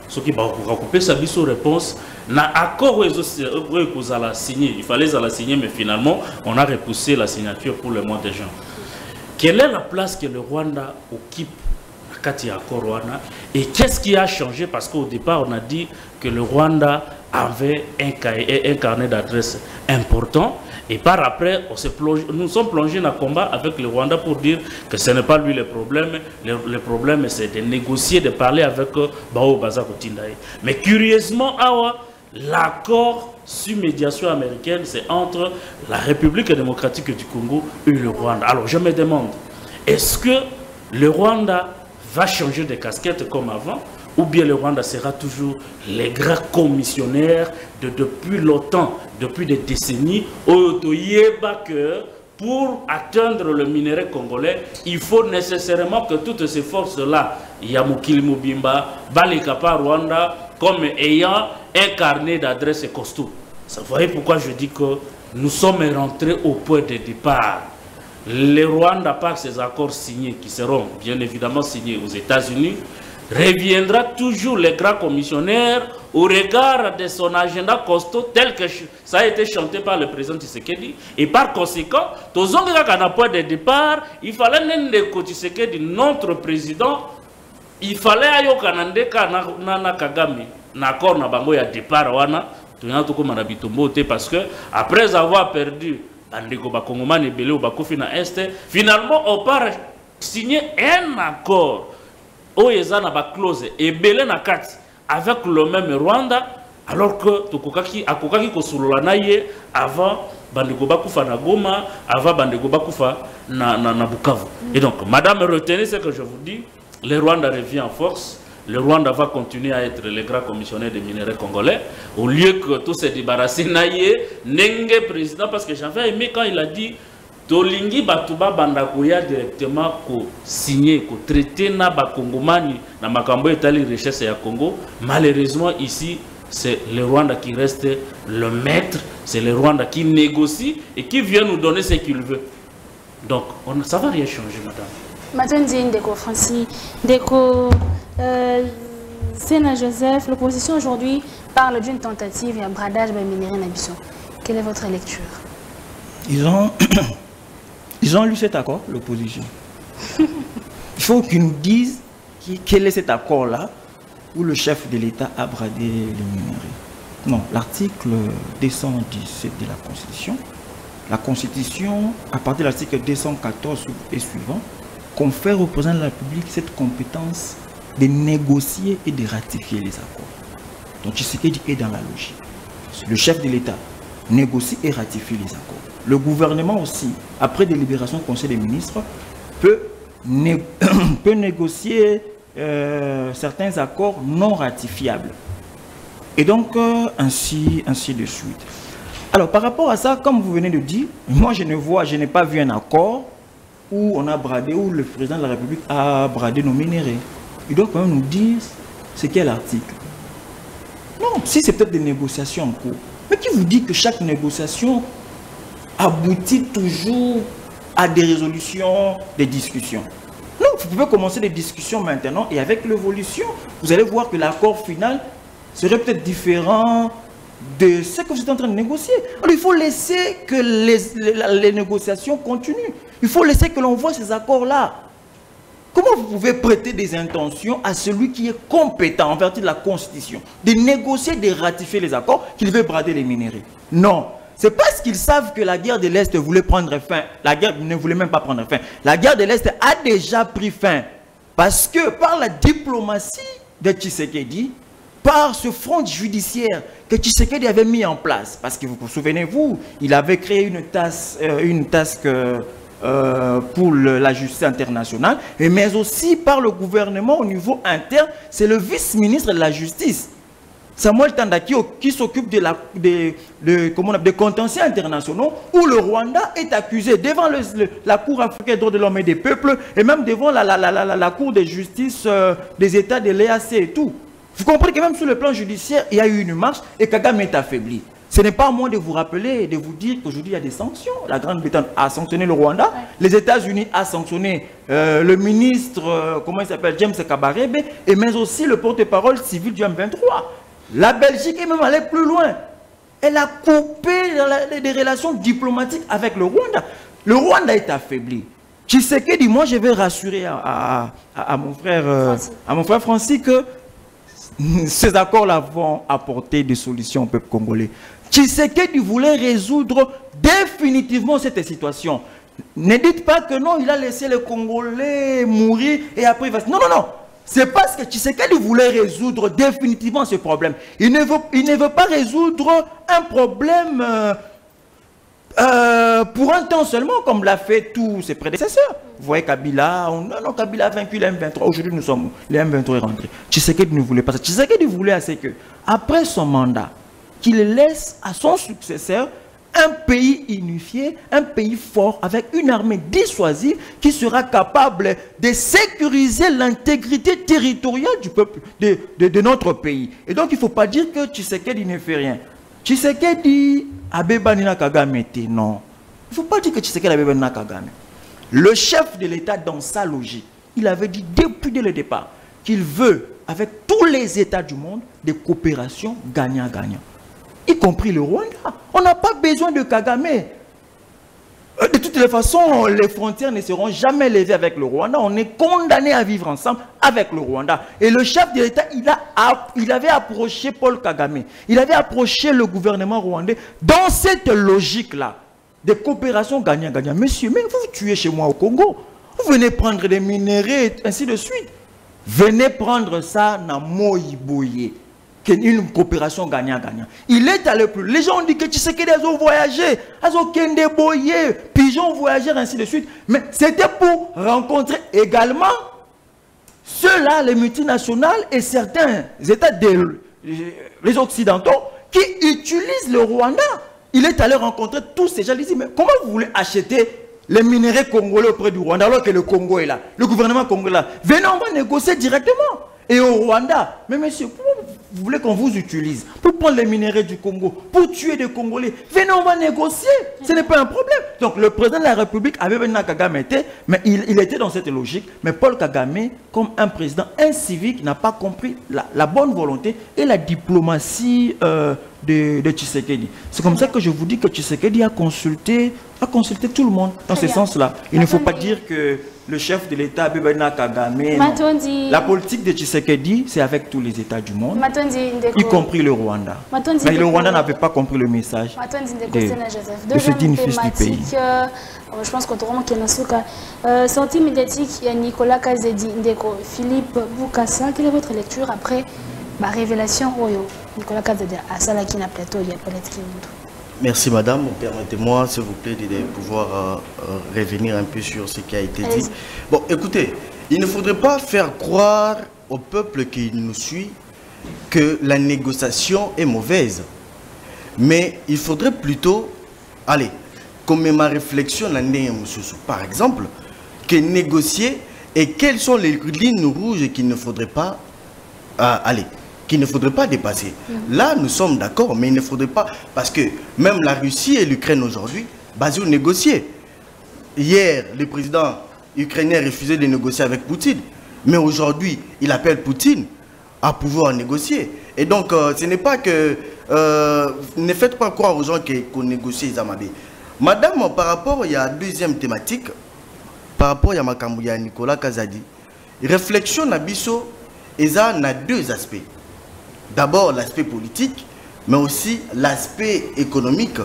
[SPEAKER 3] ce qui va couper sa réponse. Dans l'accord où ils allaient signer, il fallait la signer, mais finalement, on a repoussé la signature pour le mois de juin. Quelle est la place que le Rwanda occupe dans l'accord Rwanda? Et qu'est-ce qui a changé? Parce qu'au départ, on a dit que le Rwanda avait un carnet d'adresses important. Et par après, nous sommes plongés dans le combat avec le Rwanda pour dire que ce n'est pas lui le problème. Le problème, c'est de négocier, de parler avec Bao Baza Kotindaï. Mais curieusement, l'accord sur médiation américaine, c'est entre la République démocratique du Congo et le Rwanda. Alors je me demande, est-ce que le Rwanda va changer de casquette comme avant? Ou bien le Rwanda sera toujours les grands commissionnaires depuis longtemps, depuis des décennies, que pour atteindre le minerai congolais, il faut nécessairement que toutes ces forces-là, Yamukili Mubimba, Balikapa Rwanda, comme ayant un carnet d'adresses costaud. Vous voyez pourquoi je dis que nous sommes rentrés au point de départ. Le Rwanda, par ces accords signés, qui seront bien évidemment signés aux États-Unis, reviendra toujours les grands commissionnaires au regard de son agenda costaud tel que ça a été chanté par le président Tshisekedi. Et par conséquent, tous un point de départ, il fallait que Tshisekedi, notre président, il fallait que Nana Kagame, l'accord na bango ya départ wana, parce que après avoir perdu Bandeko Bakongomani Belé ou Bakofi na Est, finalement on part signer un accord. Oyezana ba clause et belé na kati avec le même Rwanda, alors que Tokokaki akokaki kosolola na ye avant Bandeko Bakufa na Goma, avant Bandeko Bakufa na Bukavu. Et donc madame, retenez ce que je vous dis, le Rwanda revient en force. Le Rwanda va continuer à être le grand commissionnaire des minerais congolais, au lieu que tout se débarrasser naïe, Nenge président, parce que j'avais aimé quand il a dit Tolingi Batuba Bandakoya directement ko signé, ko traité na Bakongomani na Makambo Etali Richesse ya Congo. Malheureusement ici, c'est le Rwanda qui reste le maître, c'est le Rwanda qui négocie et qui vient nous donner ce qu'il veut. Donc ça ne va rien changer, madame.
[SPEAKER 1] Maintenant, Ndeko Francis, Ndeko Sénat Joseph, l'opposition aujourd'hui parle d'une tentative et un bradage de minerais Nabiso. Quelle est votre lecture? Ils ont lu cet accord, l'opposition. Il faut qu'ils nous disent quel est cet accord-là où le chef de l'État a bradé les minerais. Non, l'article 217 de la Constitution, à partir de l'article 214 et suivant, confère au président de la République cette compétence de négocier et de ratifier les accords. Donc Tshisekedi est dans la logique. Le chef de l'État négocie et ratifie les accords. Le gouvernement aussi, après délibération du Conseil des ministres, peut négocier certains accords non ratifiables. Et donc, ainsi de suite. Alors, par rapport à ça, comme vous venez de dire, moi je n'ai pas vu un accord où on a bradé, où le président de la République a bradé nos minéraux. Il doit quand même nous dire ce qu'est l'article. Non, si c'est peut-être des négociations en cours. Mais qui vous dit que chaque négociation aboutit toujours à des résolutions, des discussions? Non, vous pouvez commencer des discussions maintenant et avec l'évolution, vous allez voir que l'accord final serait peut-être différent de ce que vous êtes en train de négocier. Alors il faut laisser que les négociations continuent. Il faut laisser que l'on voit ces accords-là. Comment vous pouvez prêter des intentions à celui qui est compétent en vertu de la Constitution de négocier, de ratifier les accords, qu'il veut brader les minéraux? Non. C'est parce qu'ils savent que la guerre de l'Est voulait prendre fin. La guerre ne voulait même pas prendre fin. La guerre de l'Est a déjà pris fin. Parce que par la diplomatie de Tshisekedi, par ce front judiciaire que Tshisekedi avait mis en place, parce que vous vous souvenez-vous, il avait créé une task pour la justice internationale, mais aussi par le gouvernement au niveau interne, c'est le vice-ministre de la justice.
[SPEAKER 4] Samuel Tanda qui s'occupe des contentieux internationaux, où le Rwanda est accusé devant la Cour africaine des droits de l'homme et des peuples, et même devant la Cour de justice des États de l'EAC et tout. Vous comprenez que même sur le plan judiciaire, il y a eu une marche et Kagame est affaibli. Ce n'est pas à moi de vous rappeler et de vous dire qu'aujourd'hui il y a des sanctions. La Grande-Bretagne a sanctionné le Rwanda, les États-Unis ont sanctionné le ministre, comment il s'appelle, James Kabarebe, et mais aussi le porte-parole civil du M23. La Belgique est même allée plus loin. Elle a coupé des relations diplomatiques avec le Rwanda. Le Rwanda est affaibli. Tshisekedi, moi je vais rassurer à mon frère Francis que ces accords-là vont apporter des solutions au peuple congolais. Tshisekedi voulait résoudre définitivement cette situation. Ne dites pas que non, il a laissé les Congolais mourir et après il va... Non, non, non. C'est parce que Tshisekedi voulait résoudre définitivement ce problème. Il ne veut pas résoudre un problème pour un temps seulement, comme l'a fait tous ses prédécesseurs. Vous voyez Kabila, non, Kabila a vaincu les M23. Aujourd'hui, les M23 est rentré. Tshisekedi ne voulait pas ça. Tshisekedi voulait assez que, après son mandat, qu'il laisse à son successeur un pays unifié, un pays fort, avec une armée dissuasive qui sera capable de sécuriser l'intégrité territoriale du peuple, de notre pays. Et donc, il ne faut pas dire que Tshisekedi ne fait rien. Tshisekedi, Abeba Nina Kagame, non. Il ne faut pas dire que Tshisekedi Abeba Nina Kagame. Le chef de l'État, dans sa logique, il avait dit depuis le départ qu'il veut, avec tous les États du monde, des coopérations gagnant-gagnant. Y compris le Rwanda. On n'a pas besoin de Kagame. De toutes les façons, les frontières ne seront jamais levées avec le Rwanda. On est condamné à vivre ensemble avec le Rwanda. Et le chef de l'État, il avait approché Paul Kagame. Il avait approché le gouvernement rwandais dans cette logique-là. Des coopérations gagnant-gagnant. Monsieur, mais vous tuez chez moi au Congo. Vous venez prendre des minéraux et ainsi de suite. Venez prendre ça dans Moïboye. Une coopération gagnant-gagnant. Il est allé plus. Les gens ont dit que tu sais qu'ils ont voyagé, ils ont kendeboyé, pigeons voyageurs, ainsi de suite. Mais c'était pour rencontrer également ceux-là, les multinationales et certains États, les Occidentaux, qui utilisent le Rwanda. Il est allé rencontrer tous ces gens. Il dit, mais comment vous voulez acheter les minéraux congolais auprès du Rwanda alors que le Congo est là, le gouvernement congolais est là? Venez, on va négocier directement. Et au Rwanda, mais monsieur, vous voulez qu'on vous utilise pour prendre les minéraux du Congo, pour tuer des Congolais? Venez, on va négocier. Ce n'est pas un problème. Donc le président de la République avait Kagame été, mais il était dans cette logique. Mais Paul Kagame, comme un président incivique, n'a pas compris la bonne volonté et la diplomatie de Tshisekedi. C'est comme ça que je vous dis que Tshisekedi a consulté tout le monde dans ce sens-là. Il ne faut pas dire que le chef de l'État, Bebena Kagame, la politique de Tshisekedi, c'est avec tous les États du monde, y compris le Rwanda. Mais le Rwanda n'avait pas compris le message de ce digne fils du pays.
[SPEAKER 1] Je pense qu'on trouve sortie médiatique, il y a Nicolas Kazedi, Philippe Boukassa. Quelle est votre lecture après ma révélation Oyo? Nicolas Kazedi, à Salakina Plateau, il y a peut-être qui
[SPEAKER 2] Merci madame, permettez-moi s'il vous plaît de pouvoir revenir un peu sur ce qui a été dit. Bon, écoutez, il ne faudrait pas faire croire au peuple qui nous suit que la négociation est mauvaise. Mais il faudrait plutôt, allez, comme ma réflexion, par exemple, que négocier et quelles sont les lignes rouges qu'il ne faudrait pas qu'il ne faudrait pas dépasser. Là, nous sommes d'accord, mais il ne faudrait pas... Parce que même la Russie et l'Ukraine aujourd'hui, basés au négocier. Hier, le président ukrainien refusait de négocier avec Poutine. Mais aujourd'hui, il appelle Poutine à pouvoir négocier. Et donc, ce n'est pas que... ne faites pas croire aux gens qu'on négocie les Amabé. Madame, par rapport, il y a une deuxième thématique. Par rapport à Makambouya Nicolas Kazadi. Réflexion Nabiso, et ça, a deux aspects. D'abord l'aspect politique, mais aussi l'aspect économique.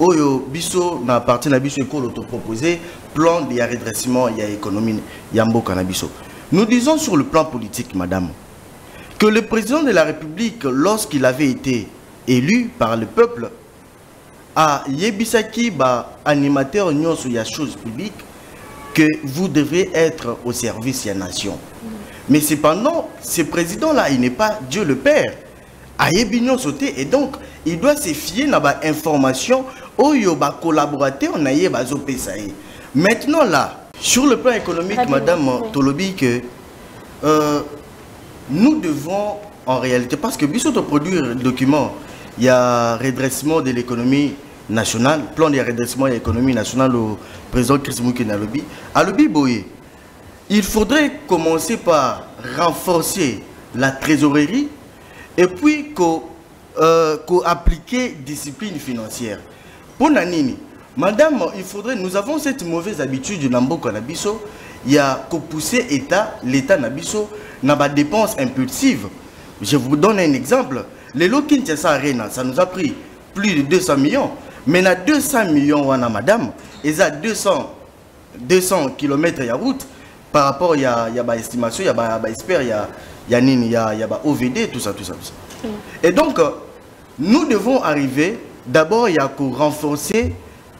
[SPEAKER 2] Oyo biso na partie na biso école autoproposé plan de redressement et économie yambo kanabiso. Nous disons sur le plan politique, madame, que le président de la République, lorsqu'il avait été élu par le peuple, a yebisaki ba animateur union sur la chose publique que vous devez être au service de la nation. Mais cependant, ce président-là, il n'est pas Dieu le Père. Ayebignon sauté et donc il doit se fier dans l'information où il va collaborer on a bazo pesaï. Maintenant là sur le plan économique madame Tolobi que nous devons en réalité parce que biso to produire le document il y a redressement de l'économie nationale plan de redressement de l'économie nationale au président Chris Moukena Lobi à Lobi Boye il faudrait commencer par renforcer la trésorerie et puis appliquer discipline financière. Pour Nanini, madame, il faudrait, nous avons cette mauvaise habitude de Nambo Nabiso, il y a qu'au pousser l'État Nabiso n'a pas de dépenses impulsives. Je vous donne un exemple. Les Lokin Tiasa Arena, ça nous a pris plus de 200 millions. Mais na 200 millions, wana madame, et ça 200 km de route par rapport il y a une estimation, il y a une expert, il y a OVD, tout ça. Et donc, nous devons arriver, d'abord, il y a qu'à renforcer la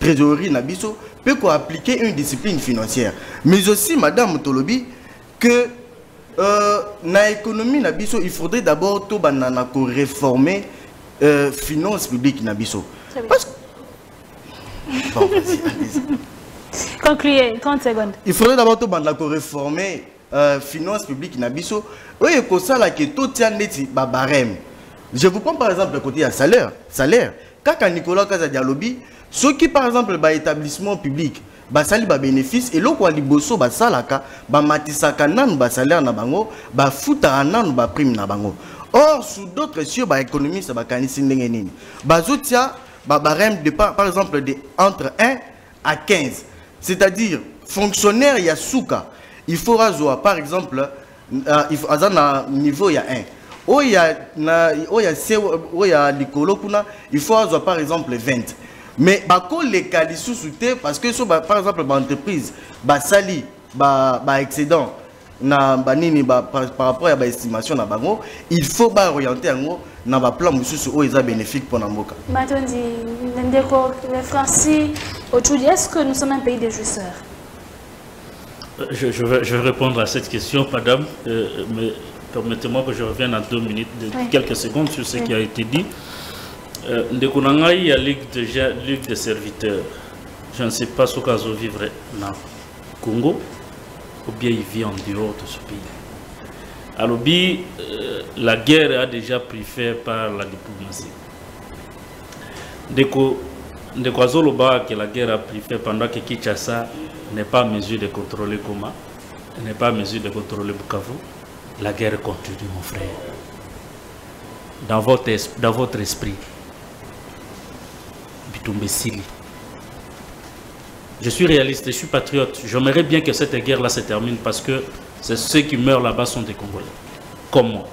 [SPEAKER 2] trésorerie Nabiso, puis qu'à appliquer une discipline financière. Mais aussi, madame Tolobi, que dans l'économie Nabiso, il faudrait d'abord réformer les finances publiques Nabiso. Parce que... Bon, allez-y.
[SPEAKER 1] Concluez, 30 secondes. Il
[SPEAKER 2] faudrait d'abord réformer finances publiques Nabiso. Oui, comme ça, là, que tout tient barème. Je vous prends par exemple le côté salaire. Quand Nicolas Kazadialobi, ceux qui par exemple établissement public, sali bénéfice et l'autre liboso salaka, matisaka nan salaire na bango, futa nan prime na bango. Or sous d'autres cieux économie ça kanisi ndenge nini. Bazotia barème de par exemple de entre 1 à 15. C'est-à-dire fonctionnaire ya souka, il faut razoa par exemple il faut à niveau il y a 1. Il faut avoir par exemple 20. Mais les cas sous-soutés parce que par exemple l'entreprise sali excédent par rapport à l'estimation il faut orienter un plan bénéfique pour Namboka.
[SPEAKER 1] Est-ce que nous sommes un pays de jouisseurs?
[SPEAKER 3] Je vais répondre à cette question, madame, mais permettez-moi que je revienne en 2 minutes, quelques secondes sur ce qui a été dit. Ndekunanga, il y a Ligue des serviteurs. Je ne sais pas ce qu'elle vivre dans Congo, ou bien il vit en dehors de ce pays. Alors, la guerre a déjà pris fin par la diplomatie. Ndekazoloba que la guerre a pris fin pendant que Kinshasa n'est pas en mesure de contrôler Goma, n'est pas en mesure de contrôler Bukavu. La guerre continue, mon frère. Dans votre esprit, Bitumbesili. Je suis réaliste, je suis patriote. J'aimerais bien que cette guerre-là se termine parce que ceux qui meurent là-bas sont des Congolais. Comme moi.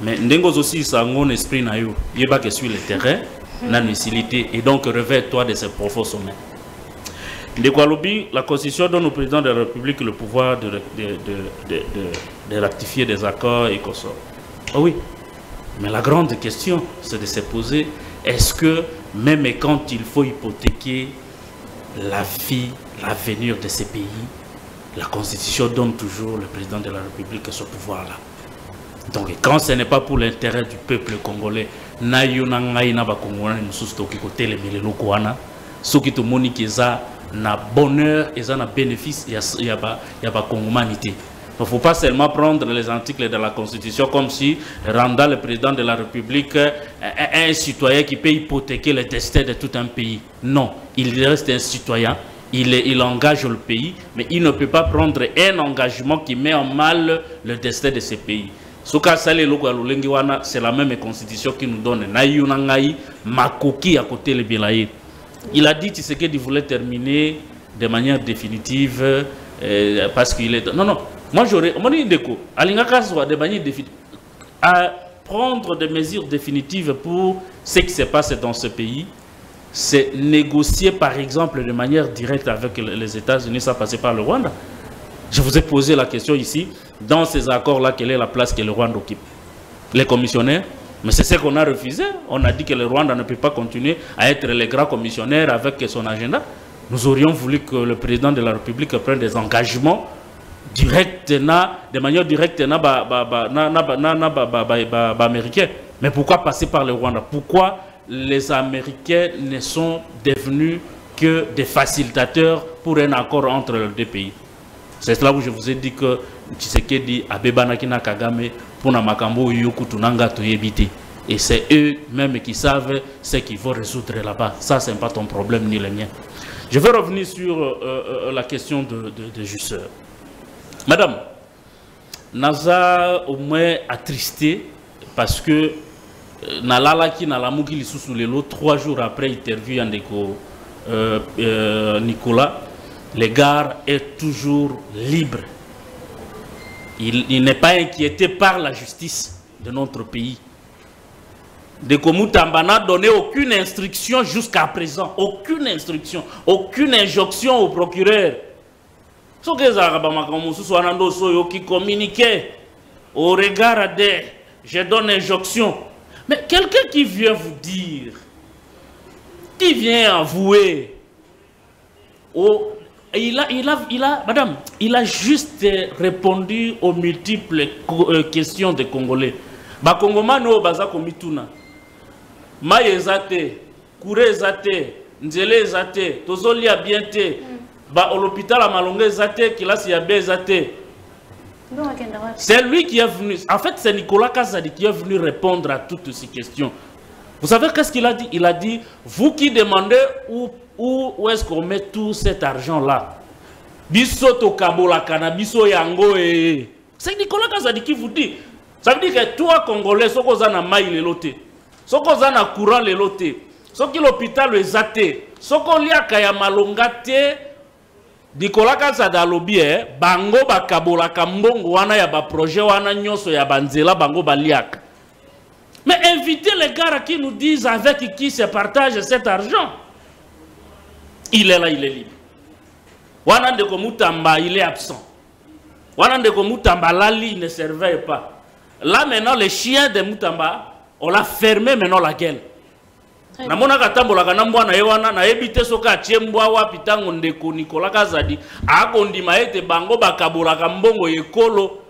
[SPEAKER 3] Mais Ndengos aussi, ça a un esprit naïf. Il n'y a pas que sur le terrain, la lucidité. Et donc, revêt-toi de ces profonds sommets. La Constitution donne au président de la République le pouvoir de ratifier des accords et consorts. Oh oui, mais la grande question, c'est de se poser, est-ce que même quand il faut hypothéquer la vie, l'avenir de ces pays, la Constitution donne toujours le président de la République ce pouvoir-là. Donc quand ce n'est pas pour l'intérêt du peuple congolais, na bonheur et na bénéfice, il y a pas humanité. Il ne faut pas seulement prendre les articles de la Constitution comme si rendant le président de la République un citoyen qui peut hypothéquer le destin de tout un pays. Non, il reste un citoyen, il engage le pays, mais il ne peut pas prendre un engagement qui met en mal le destin de ce pays. C'est la même Constitution qui nous donne Makoki à côté le Bilaïd. Il a dit qu'il voulait terminer de manière définitive parce qu'il est... Non. Moi, j'aurais... de manière définitive, à prendre des mesures définitives pour ce qui se passe dans ce pays, c'est négocier, par exemple, de manière directe avec les États-Unis, ça passait par le Rwanda. Je vous ai posé la question ici, dans ces accords-là, quelle est la place que le Rwanda occupe? Les commissionnaires? Mais c'est ce qu'on a refusé. On a dit que le Rwanda ne peut pas continuer à être le grand commissionnaire avec son agenda. Nous aurions voulu que le président de la République prenne des engagements directs, de manière directe, américaine. Mais pourquoi passer par le Rwanda? Pourquoi les Américains ne sont devenus que des facilitateurs pour un accord entre les deux pays? C'est là où je vous ai dit que Tshisekedi Abebanaki na Kagame pour na makambo yokutunanga toyebite. Et c'est eux-mêmes qui savent ce qu'ils vont résoudre là-bas. Ça, ce n'est pas ton problème ni le mien. Je vais revenir sur la question de Jusseur. Madame, Naza au moins attristé parce que Nalalaki Nalamouki sous les lots 3 jours après interview Andeko Nicolas, le gars est toujours libre. Il n'est pas inquiété par la justice de notre pays. Ndeko Mutamba n'a donné aucune instruction jusqu'à présent, aucune instruction, aucune injonction au procureur. Ce qui communiquait au regard des je donne injonction. Mais quelqu'un qui vient vous dire, qui vient avouer, madame, il a juste répondu aux multiples questions des Congolais. Ba Congomano baza komituna. Maye ezate, Kouré ezate, Nzele ezate, Tozoli a bien te, ba l'hôpital à Malonga ezate, Kilasi ya ezate. C'est lui qui est venu. En fait, c'est Nicolas Kazadi qui est venu répondre à toutes ces questions. Vous savez qu'est-ce qu'il a dit? Il a dit, vous qui demandez où est-ce qu'on met tout cet argent-là? Biso to kabola kanabiso yango e. C'est Nicolas Kazadi qui vous dit. Ça veut dire que toi, Congolais, ce qu'on a na maï le loté, ce qu'on a na courant le loté, ce qui l'hôpital le zate, ce qu'on lia kaya malongate, Nicolas Kazadi alobi bango ba kabola kambongo wana ya ba projet wana nyoso ya banzela bango baliak. Mais invitez les gars qui nous disent avec qui se partage cet argent. Il est là, il est libre. Wana Ndeko Mutamba, il est absent. Wana Ndeko Mutamba, Lali, il ne servait pas. Là maintenant, les chiens de Mutamba, on l'a fermé maintenant la gueule. Namona katambola kanambwa na yewana na ebite soka chembwa wa pitango Ndeko Nicolas Kazadi akondima ete bango bakabola kambongo yekolo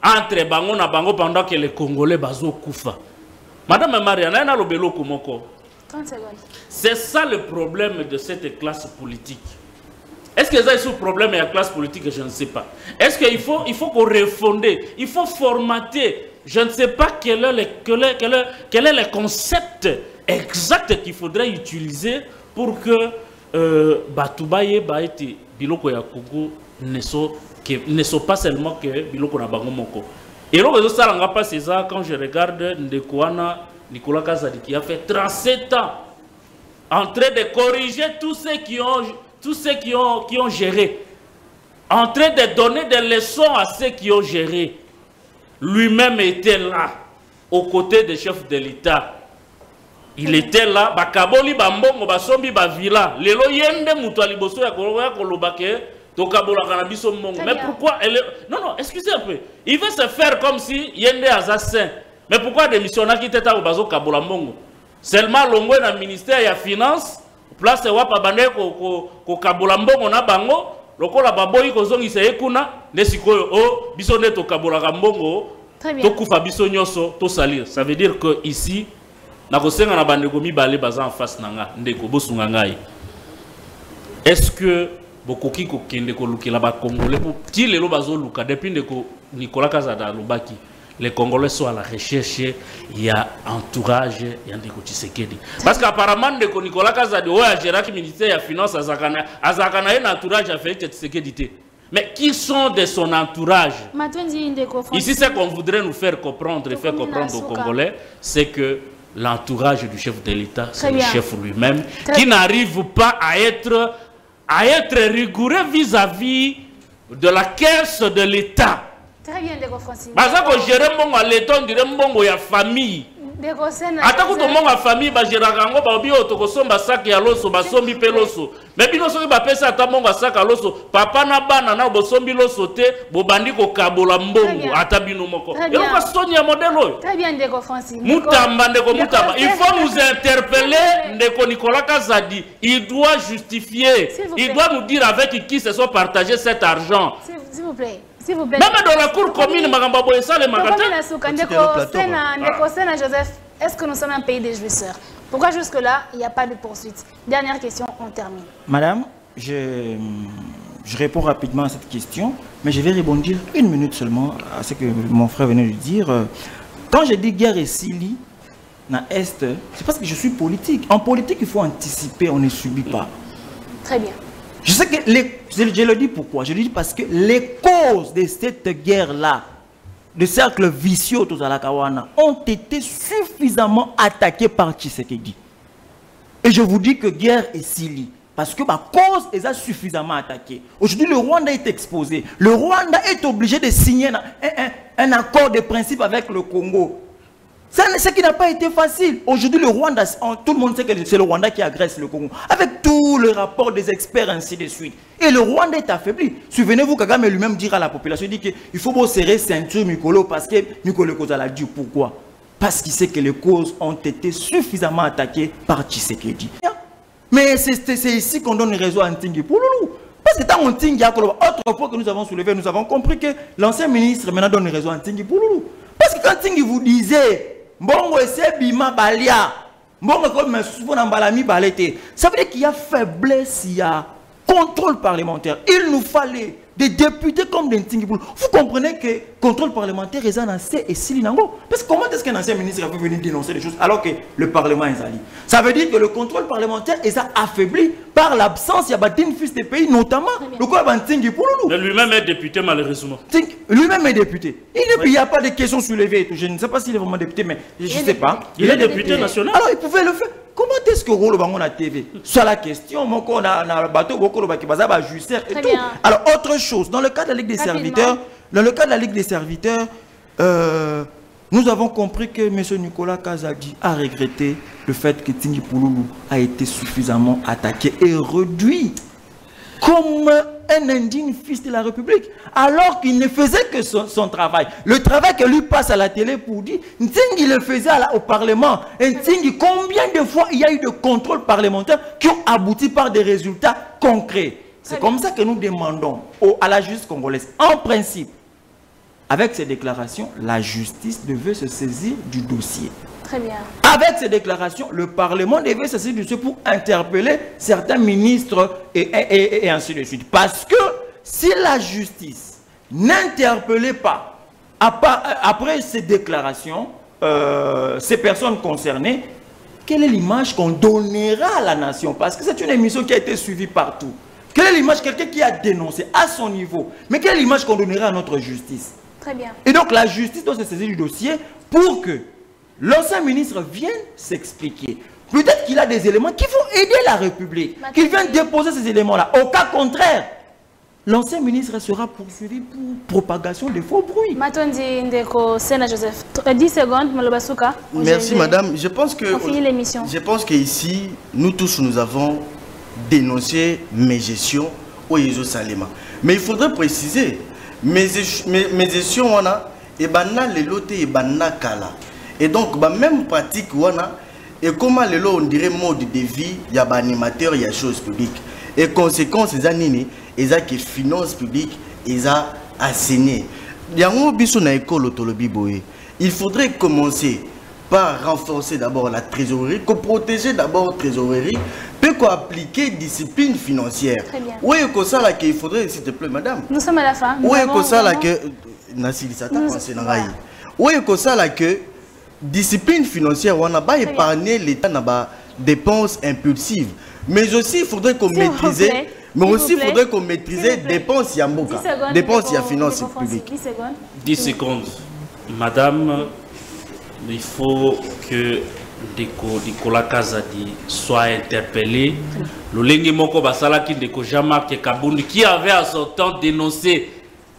[SPEAKER 3] entre bango na bango pendant que les Congolais bazo kufa. Madame Mariana na lobelo komoko.
[SPEAKER 1] 30 secondes.
[SPEAKER 3] C'est ça le problème de cette classe politique. Est-ce que c'est un problème de la classe politique? Je ne sais pas. Est-ce qu'il faut qu'on refonde, il faut formater. Je ne sais pas quel est le concept exact qu'il faudrait utiliser pour que Batoubaye Baïti Biloko ya Congo ne sont pas seulement que Biloko na bango moko. Et là, ça n'a pas ça quand je regarde Ndekouana Nicolas Kazadi qui a fait 37 ans en train de corriger tous ceux qui ont géré, en train de donner des leçons à ceux qui ont géré. Lui-même était là, aux côtés des chefs de l'État. Il était là, bakaboli bambongo basombi bavila. Lelo yende mutuali boso ya kolobake tokabola kanabiso mongo. Mais pourquoi elle est... Non, excusez un peu. Il veut se faire comme si yende assassin. Mais pourquoi démissionner qui était au bazo kabola mongo? Seulement l'ongwe na ministère ya finance. Place wapa bande ko kabola mbongo na bango lokola baboyi ko zongisa ekuna nesikoyo o biso ne to kabola mbongo to kufa biso nyoso to salir. Ça veut dire que ici na kosenga na bande ko mibale baza en face nanga ndeko bosunga ngai. Est-ce que bokoki ko kende ko lukela ba Congolais pour ti lelo bazo luka depuis ndeko Nicolas Kazada lobaki? Les Congolais sont à la recherche, il y a entourage, il y a Ndeko Tshisekedi. Parce qu'apparemment, Ndeko Nicolas Kazadi, ouais, Gérard ministère des Finances, Azakana, un entourage à Félix Tshisekedi. Mais qui sont de son entourage? Ici, ce qu'on voudrait nous faire comprendre et faire comprendre aux Congolais, c'est que l'entourage du chef de l'État, c'est le chef lui-même, qui n'arrive pas à être rigoureux vis-à-vis de la caisse de l'État.
[SPEAKER 1] Très bien, Ndeko Francine.
[SPEAKER 3] Parce que gérer mon l'état, on dirait mon ya famille. Attends que mon famille, bah gérer rango, bah bien autocosomba sac ya loso, bah sombi peloso. Mais bien sûr, bah pesa ta mon sac à loso. Papa na bana na bo sombi loso te, bo bandi ko kabola mbongo, atabino moko. Et on va soigner modèle.
[SPEAKER 1] Très bien, Ndeko Francine.
[SPEAKER 3] Mutamba, Ndeko Mutamba. Il faut nous interpeller, Ndeko Nicolas Kazadi. Il doit justifier. Il doit nous dire avec qui se sont partagés cet argent.
[SPEAKER 1] S'il vous plaît. Même
[SPEAKER 3] dans la cour commune, Magamba Boyessa, les magatins.
[SPEAKER 1] Ndeko Sena Joseph. Est-ce que nous sommes un pays des jouisseurs? Pourquoi jusque-là, il n'y a pas de poursuite? Dernière question, on termine.
[SPEAKER 4] Madame, je réponds rapidement à cette question, mais je vais rebondir 1 minute seulement à ce que mon frère venait de dire. Quand je dis guerre et Sili, dans l'Est, c'est parce que je suis politique. En politique, il faut anticiper, on ne subit pas.
[SPEAKER 1] Très bien.
[SPEAKER 4] Je sais que, je le dis pourquoi? Je le dis parce que les causes de cette guerre-là, de cercles vicieux autour de la Kawana, ont été suffisamment attaqués par Tshisekedi. Et je vous dis que guerre est Sili. Parce que ma cause est suffisamment attaquée. Aujourd'hui, le Rwanda est exposé. Le Rwanda est obligé de signer un accord de principe avec le Congo. Ce qui n'a pas été facile. Aujourd'hui, le Rwanda, tout le monde sait que c'est le Rwanda qui agresse le Congo. Avec tout le rapport des experts, ainsi de suite. Et le Rwanda est affaibli. Souvenez-vous, Kagame lui-même dira à la population, il dit qu'il faut serrer ceinture Mikolo parce que Mikolo Kozala dit pourquoi? Parce qu'il sait que les causes ont été suffisamment attaquées par Tshisekedi. Mais c'est ici qu'on donne raison à Ntingi Pouloulou. Parce que tant Ntingi a autrefois que nous avons soulevé, nous avons compris que l'ancien ministre maintenant donne raison à Ntingi Pouloulou. Parce que quand Ntingi vous disait Mbongo ese bima balia. Mbongo comme souvent dans balami balete. Ça veut dire qu'il y a faiblesse, il y a contrôle parlementaire. Il nous fallait des députés comme des Ntingiboul. Vous comprenez que contrôle parlementaire est un C et Silinango. Parce que comment est-ce qu'un ancien ministre peut venir dénoncer des choses alors que le Parlement est allé? Ça veut dire que le contrôle parlementaire est affaibli par l'absence. Il y a une fils des pays, notamment le quoi Ntingiboul.
[SPEAKER 3] Mais lui-même est député malheureusement.
[SPEAKER 4] Lui-même est député. Il n'y a pas de questions soulevées. Je ne sais pas s'il est vraiment député, mais je ne sais pas.
[SPEAKER 3] Il est député national.
[SPEAKER 4] Alors il pouvait le faire. Comment est-ce que Rolo Bango na TV? Sur la question, on a un bateau, beaucoup de bateaux, justice et tout. Alors, autre chose, dans le cas de la Ligue des serviteurs, nous avons compris que M. Nicolas Kazadi a regretté le fait que Tingi Pouloulou a été suffisamment attaqué et réduit comme un indigne fils de la République, alors qu'il ne faisait que son travail. Le travail que lui passe à la télé pour dire, Ntingi le faisait au Parlement. Ntingi, combien de fois il y a eu de contrôles parlementaires qui ont abouti par des résultats concrets? C'est comme ça que nous demandons à la justice congolaise, en principe, avec ces déclarations, la justice devait se saisir du dossier.
[SPEAKER 1] Très bien.
[SPEAKER 4] Avec ces déclarations, le Parlement devait se saisir du dossier pour interpeller certains ministres et ainsi de suite. Parce que si la justice n'interpellait pas, après ces déclarations, ces personnes concernées, quelle est l'image qu'on donnera à la nation? Parce que c'est une émission qui a été suivie partout. Quelle est l'image? Quelqu'un qui a dénoncé à son niveau. Mais quelle est l'image qu'on donnera à notre justice?
[SPEAKER 1] Très bien.
[SPEAKER 4] Et donc la justice doit se saisir du dossier pour que l'ancien ministre vienne s'expliquer. Peut-être qu'il a des éléments qui vont aider la République. Qu'il vienne déposer ces éléments-là. Au cas contraire, l'ancien ministre sera poursuivi pour propagation de faux bruits.
[SPEAKER 1] Matondi Ndeko, Sénat Joseph, 10 secondes, Malobasuka.
[SPEAKER 2] Merci madame. Je pense que
[SPEAKER 1] on finit l'émission.
[SPEAKER 2] Je pense qu'ici, nous tous, nous avons dénoncé mes gestions au Yezo Salema. Mais il faudrait préciser, mes gestions, on a, et banna les lotes et banna kala. Et donc, même pratique, on a, et comment les lots, on dirait mode de vie, il y a animateur, il y a choses publiques. Et conséquence, les années, ils ont que finances publiques, ils ont assaini. Il y a un biso na école autolobi boye. Il faudrait commencer par renforcer d'abord la trésorerie, protéger d'abord la trésorerie, puis appliquer discipline financière.
[SPEAKER 1] Très bien.
[SPEAKER 2] Oui, comme ça, là, qu'il faudrait, s'il te plaît, madame.
[SPEAKER 1] Nous sommes à la fin.
[SPEAKER 2] Oui, comme ça, là, que. Oui, comme ça, là, que. Discipline financière, on n'a pas épargné l'État dans des dépenses impulsives. Mais aussi, il faudrait qu'on maîtrise. Mais aussi, il faudrait qu'on maîtrise dépenses Yamboka. Dépenses et finances publiques.
[SPEAKER 3] 10 secondes. Madame, il faut que Nicolas Kazadi soit interpellé. Le Lengi Moko Basala Jean-Marc Kabound, qui avait à son temps dénoncé,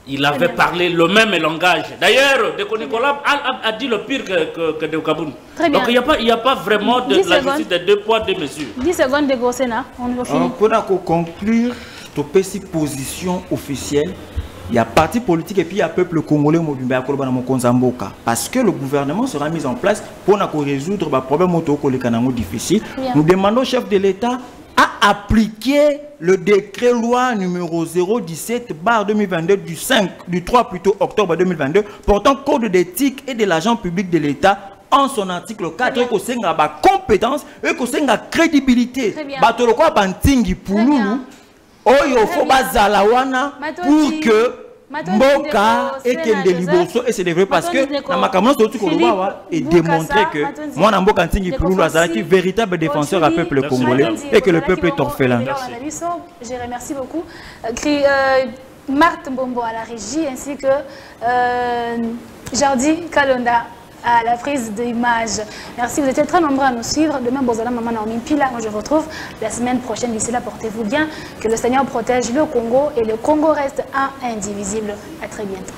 [SPEAKER 3] il avait parlé le même langage. D'ailleurs, Nicolas a dit le pire que de Kabound. Donc il n'y a pas vraiment de la justice de 2 poids 2 mesures.
[SPEAKER 1] 10 secondes de Gossena, on va finir.
[SPEAKER 4] Pour conclure, cette position officielle, il y a parti politique et puis il y a peuple congolais parce que le gouvernement sera mis en place pour résoudre les problèmes difficiles. Nous demandons au chef de l'État à appliquer le décret loi numéro 017/2022 du 3 octobre 2022 portant code d'éthique et de l'agent public de l'État en son article 4 et que c'est une compétence et que c'est une crédibilité. Batolo quoi bantingi pululu oyo faut bazala wana pour que Mboka et Kende Liboso et c'est vrai parce que dans ma caméra et démontrer que moi dans Mboka Ntingi Pululu azalaki véritable défenseur à peuple congolais et que le peuple est orphelin.
[SPEAKER 1] Je remercie beaucoup Marthe Mbombo à la régie ainsi que Jardi Kalonda à la prise d'image. Merci, vous étiez très nombreux à nous suivre. Demain, Bozala Maman Naomi Pila, moi je vous retrouve la semaine prochaine. D'ici là, portez-vous bien. Que le Seigneur protège le Congo et le Congo reste un indivisible. À très bientôt.